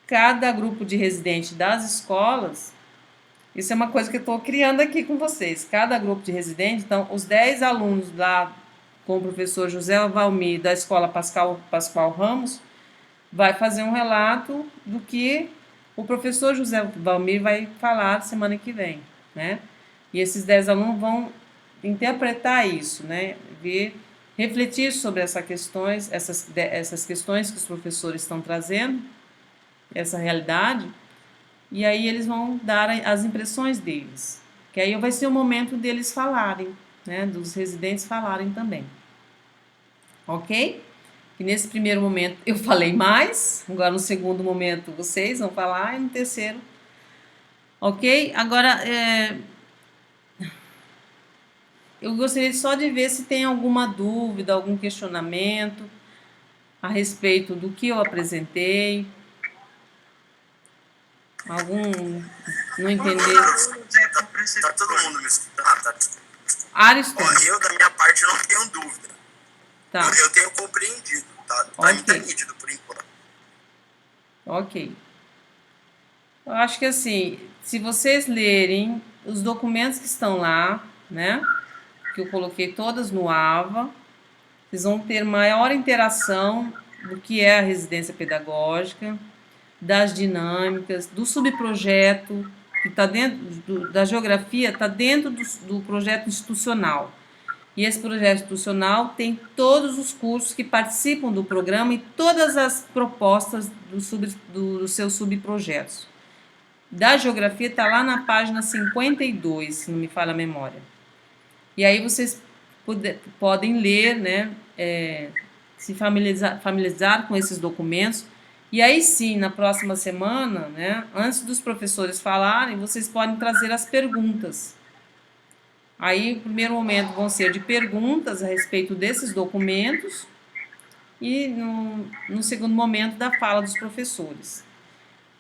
A: cada grupo de residente das escolas, isso é uma coisa que eu estou criando aqui com vocês, cada grupo de residente, então, os 10 alunos lá com o professor José Valmir, da escola Pascoal Ramos, vai fazer um relato do que o professor José Valmir vai falar semana que vem, né? E esses 10 alunos vão interpretar isso, né? Refletir sobre essas questões que os professores estão trazendo, essa realidade, e aí eles vão dar as impressões deles. Que aí vai ser o momento deles falarem, né? Dos residentes falarem também. Ok? E nesse primeiro momento eu falei mais, agora no segundo momento vocês vão falar, e no terceiro, ok? Agora, eu gostaria só de ver se tem alguma dúvida, algum questionamento a respeito do que eu apresentei, algum não entender.
C: Tá todo mundo me escutando? Ah, tá.
A: Ariston.
C: Eu, da minha parte, não tenho dúvida.
A: Tá.
C: Eu tenho compreendido, tá? Pra mim tá nítido por enquanto.
A: Ok. Eu acho que assim, se vocês lerem os documentos que estão lá, né, que eu coloquei todas no AVA, vocês vão ter maior interação do que é a residência pedagógica, das dinâmicas, do subprojeto, que está dentro da geografia, está dentro do projeto institucional. E esse projeto institucional tem todos os cursos que participam do programa e todas as propostas dos seus subprojetos. Da geografia está lá na página 52, se não me falha a memória. E aí vocês podem ler, né, se familiarizar com esses documentos. E aí sim, na próxima semana, né, antes dos professores falarem, vocês podem trazer as perguntas. Aí, no primeiro momento, vão ser de perguntas a respeito desses documentos e no segundo momento, da fala dos professores.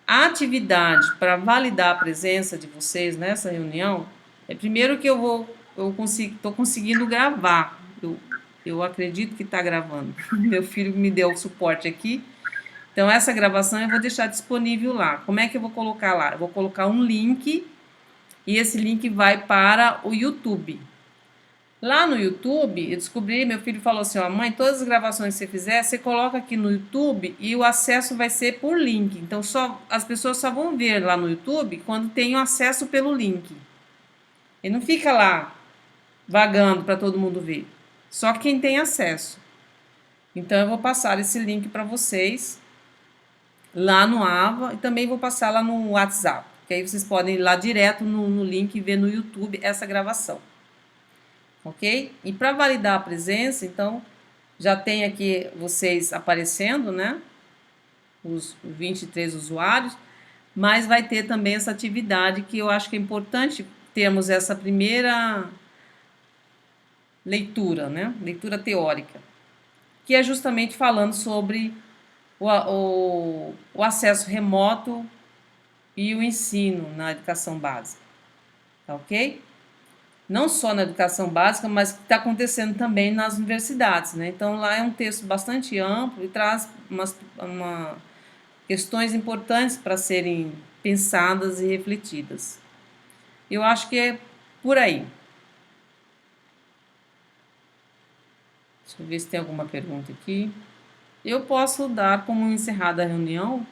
A: A atividade para validar a presença de vocês nessa reunião é primeiro que estou conseguindo gravar. Eu acredito que está gravando. Meu filho me deu o suporte aqui. Então, essa gravação eu vou deixar disponível lá. Como é que eu vou colocar lá? Eu vou colocar um link e esse link vai para o YouTube. Lá no YouTube, eu descobri, meu filho falou assim, ó, mãe, todas as gravações que você fizer, você coloca aqui no YouTube e o acesso vai ser por link. Então, as pessoas só vão ver lá no YouTube quando tem o acesso pelo link. Ele não fica lá vagando para todo mundo ver. Só quem tem acesso. Então, eu vou passar esse link para vocês lá no AVA e também vou passar lá no WhatsApp. Que aí vocês podem ir lá direto no link e ver no YouTube essa gravação. Ok? E para validar a presença, então, já tem aqui vocês aparecendo, né? Os 23 usuários, mas vai ter também essa atividade que eu acho que é importante termos essa primeira leitura, né? Leitura teórica, que é justamente falando sobre o acesso remoto e o ensino na educação básica. Tá ok? não só na educação básica, mas que está acontecendo também nas universidades, né? Então, lá é um texto bastante amplo e traz questões importantes para serem pensadas e refletidas. Eu acho que é por aí. Deixa eu ver se tem alguma pergunta aqui. Eu posso dar como encerrada a reunião.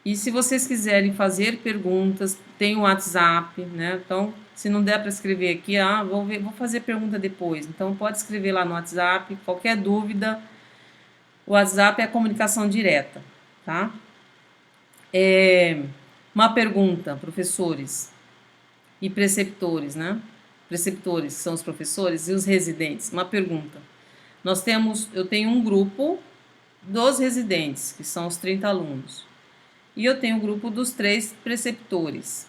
A: E se vocês quiserem fazer perguntas, tem o WhatsApp, né? Então, se não der para escrever aqui, vou fazer pergunta depois. Então, pode escrever lá no WhatsApp. Qualquer dúvida, o WhatsApp é a comunicação direta, tá? Uma pergunta, professores e preceptores, né? Preceptores, que são os professores, e os residentes. Uma pergunta. Eu tenho um grupo dos residentes, que são os 30 alunos. E eu tenho o grupo dos 3 preceptores.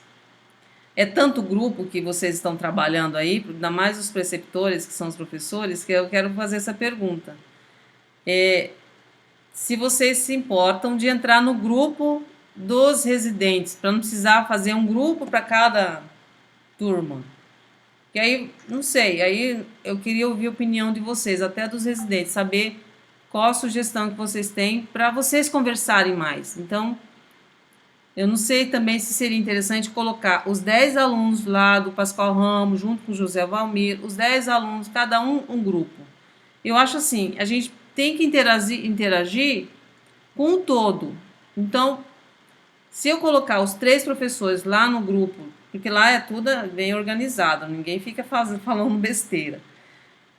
A: É tanto grupo que vocês estão trabalhando aí, ainda mais os preceptores, que são os professores, que eu quero fazer essa pergunta. Se vocês se importam de entrar no grupo dos residentes, para não precisar fazer um grupo para cada turma. E aí, não sei, aí eu queria ouvir a opinião de vocês, até dos residentes, saber qual a sugestão que vocês têm para vocês conversarem mais. Então, eu não sei também se seria interessante colocar os 10 alunos lá do Pascoal Ramos, junto com o José Valmir, os 10 alunos, cada um grupo. Eu acho assim, a gente tem que interagir com o todo. Então, se eu colocar os 3 professores lá no grupo, porque lá é tudo bem organizado, ninguém fica falando besteira.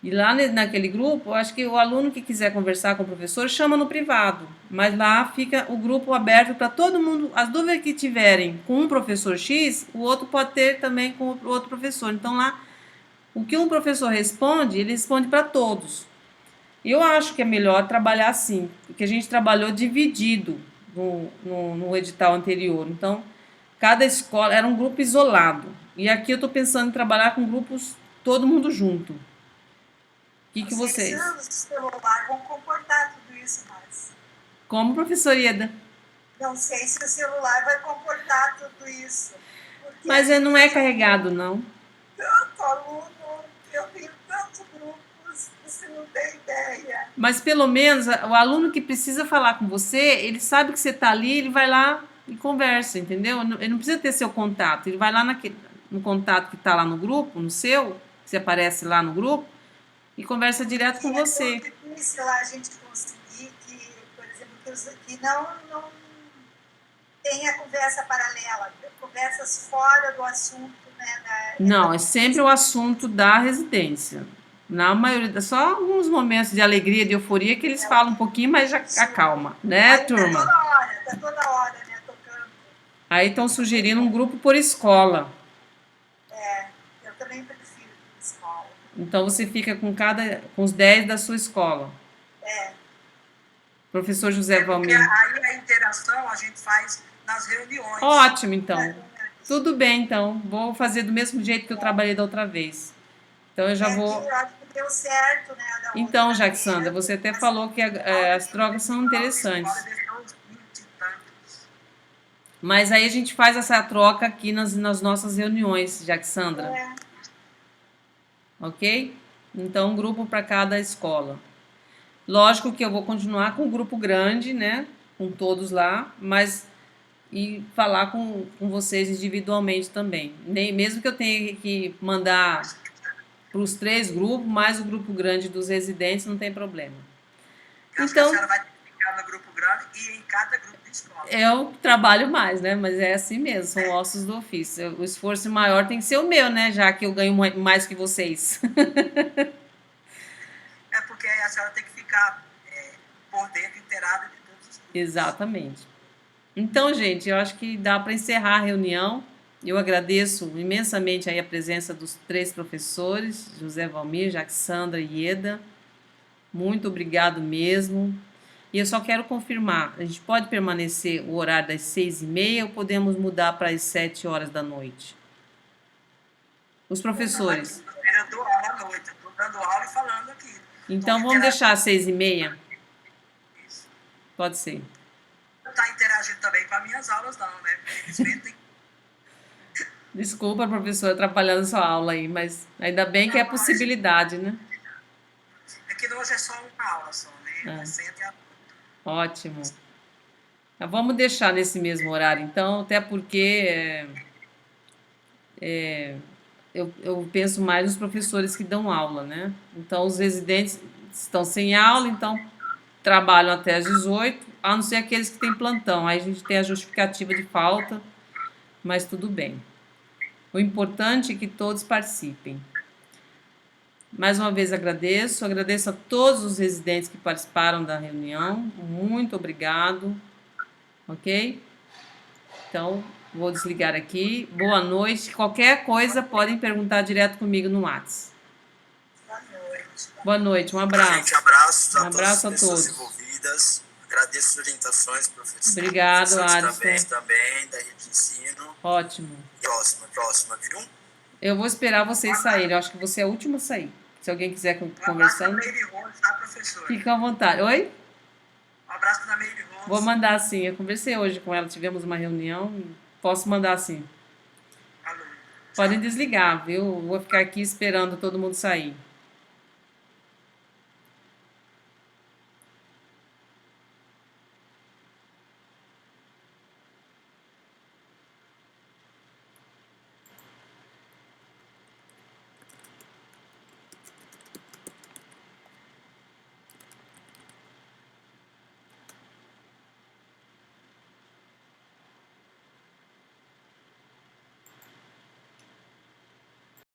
A: E lá naquele grupo, eu acho que o aluno que quiser conversar com o professor chama no privado, mas lá fica o grupo aberto para todo mundo. As dúvidas que tiverem com um professor X, o outro pode ter também com o outro professor. Então lá, o que um professor responde, ele responde para todos. Eu acho que é melhor trabalhar assim, porque a gente trabalhou dividido no edital anterior. Então, cada escola era um grupo isolado. E aqui eu estou pensando em trabalhar com grupos todo mundo junto. O que vocês?
D: Não sei se os celulares vão comportar tudo isso, mas...
A: Como, professora Ieda?
D: Não sei se o celular vai comportar tudo isso.
A: Mas ele não é carregado, não.
D: Tanto aluno, eu tenho tantos grupos, você não tem ideia.
A: Mas pelo menos o aluno que precisa falar com você, ele sabe que você está ali, ele vai lá e conversa, entendeu? Ele não precisa ter seu contato, ele vai lá no contato que está lá no grupo, no seu, que você aparece lá no grupo, e conversa direto com você.
D: É difícil lá a gente conseguir que, por exemplo, que não tenha conversa paralela, conversas fora do assunto, né?
A: Não, é sempre o assunto da residência. Na maioria, só alguns momentos de alegria, de euforia, que eles falam um pouquinho, mas já acalma, né, turma?
D: Tá toda hora, né, tocando.
A: Aí estão sugerindo um grupo por escola.
D: Eu também prefiro escola.
A: Então você fica com os 10 da sua escola. Professor José Valmir.
C: Aí a interação a gente faz nas reuniões.
A: Ótimo, então. Tudo bem, então. Vou fazer do mesmo jeito que eu trabalhei da outra vez. Então eu já vou.
D: Eu acho que deu certo, né?
A: Então, Jacksandra, você até falou que as trocas são interessantes. Mas aí a gente faz essa troca aqui nas nossas reuniões, Jacksandra. Ok? Então, um grupo para cada escola. Lógico que eu vou continuar com um grupo grande, né? Com todos lá, mas e falar com vocês individualmente também. Mesmo que eu tenha que mandar para os 3 grupos, mais o grupo grande dos residentes, não tem problema.
C: Então, a senhora vai ficar no grupo grande e em cada grupo de escola.
A: Eu trabalho mais, né? Mas é assim mesmo, são ossos do ofício. O esforço maior tem que ser o meu, né? Já que eu ganho mais que vocês.
C: É porque a senhora tem que ficar por dentro, inteirada de todos os grupos.
A: Exatamente. Então, gente, eu acho que dá para encerrar a reunião. Eu agradeço imensamente aí a presença dos 3 professores, José Valmir, Jacksandra e Ieda. Muito obrigado mesmo. E eu só quero confirmar, a gente pode permanecer o horário das 6h30 ou podemos mudar para as 7 horas da noite? Os professores.
C: Eu dou aula à noite, estou dando aula e falando aqui.
A: Então vamos deixar às 6h30?
C: Isso.
A: Pode ser.
C: Não está interagindo também com as minhas aulas, não, né? Porque eles vendem.
A: Desculpa, professor, atrapalhando sua aula aí, mas ainda bem que é a possibilidade, né?
C: É que hoje é só uma aula só, né?
A: Ah,
C: Senta e a...
A: ótimo. Então, vamos deixar nesse mesmo horário, então, até porque eu penso mais nos professores que dão aula, né? Então, os residentes estão sem aula, então trabalham até às 18, a não ser aqueles que têm plantão. Aí a gente tem a justificativa de falta, mas tudo bem. O importante é que todos participem. Mais uma vez agradeço a todos os residentes que participaram da reunião. Muito obrigado, ok? Então, vou desligar aqui. Boa noite. Qualquer coisa podem perguntar direto comigo no WhatsApp.
D: Boa noite.
A: Boa noite, um
C: Gente,
A: abraço.
C: abraços
A: Um
C: a todas
A: abraço
C: as
A: a
C: pessoas
A: todos.
C: envolvidas. Agradeço as orientações, professor.
A: Obrigado,
C: Professores
A: Ariston.
C: também, da rede de ensino.
A: Ótimo.
C: Próxima, viu?
A: Eu vou esperar vocês saírem. Eu acho que você é a última a sair. Se alguém quiser
C: Um abraço
A: conversando,
C: para Meire Rose, tá, professor?
A: fica à vontade. Oi?
C: Um abraço para Meire Rose.
A: Vou mandar sim. Eu conversei hoje com ela, tivemos uma reunião. Posso mandar sim.
C: Alô.
A: Podem desligar, viu? Vou ficar aqui esperando todo mundo sair.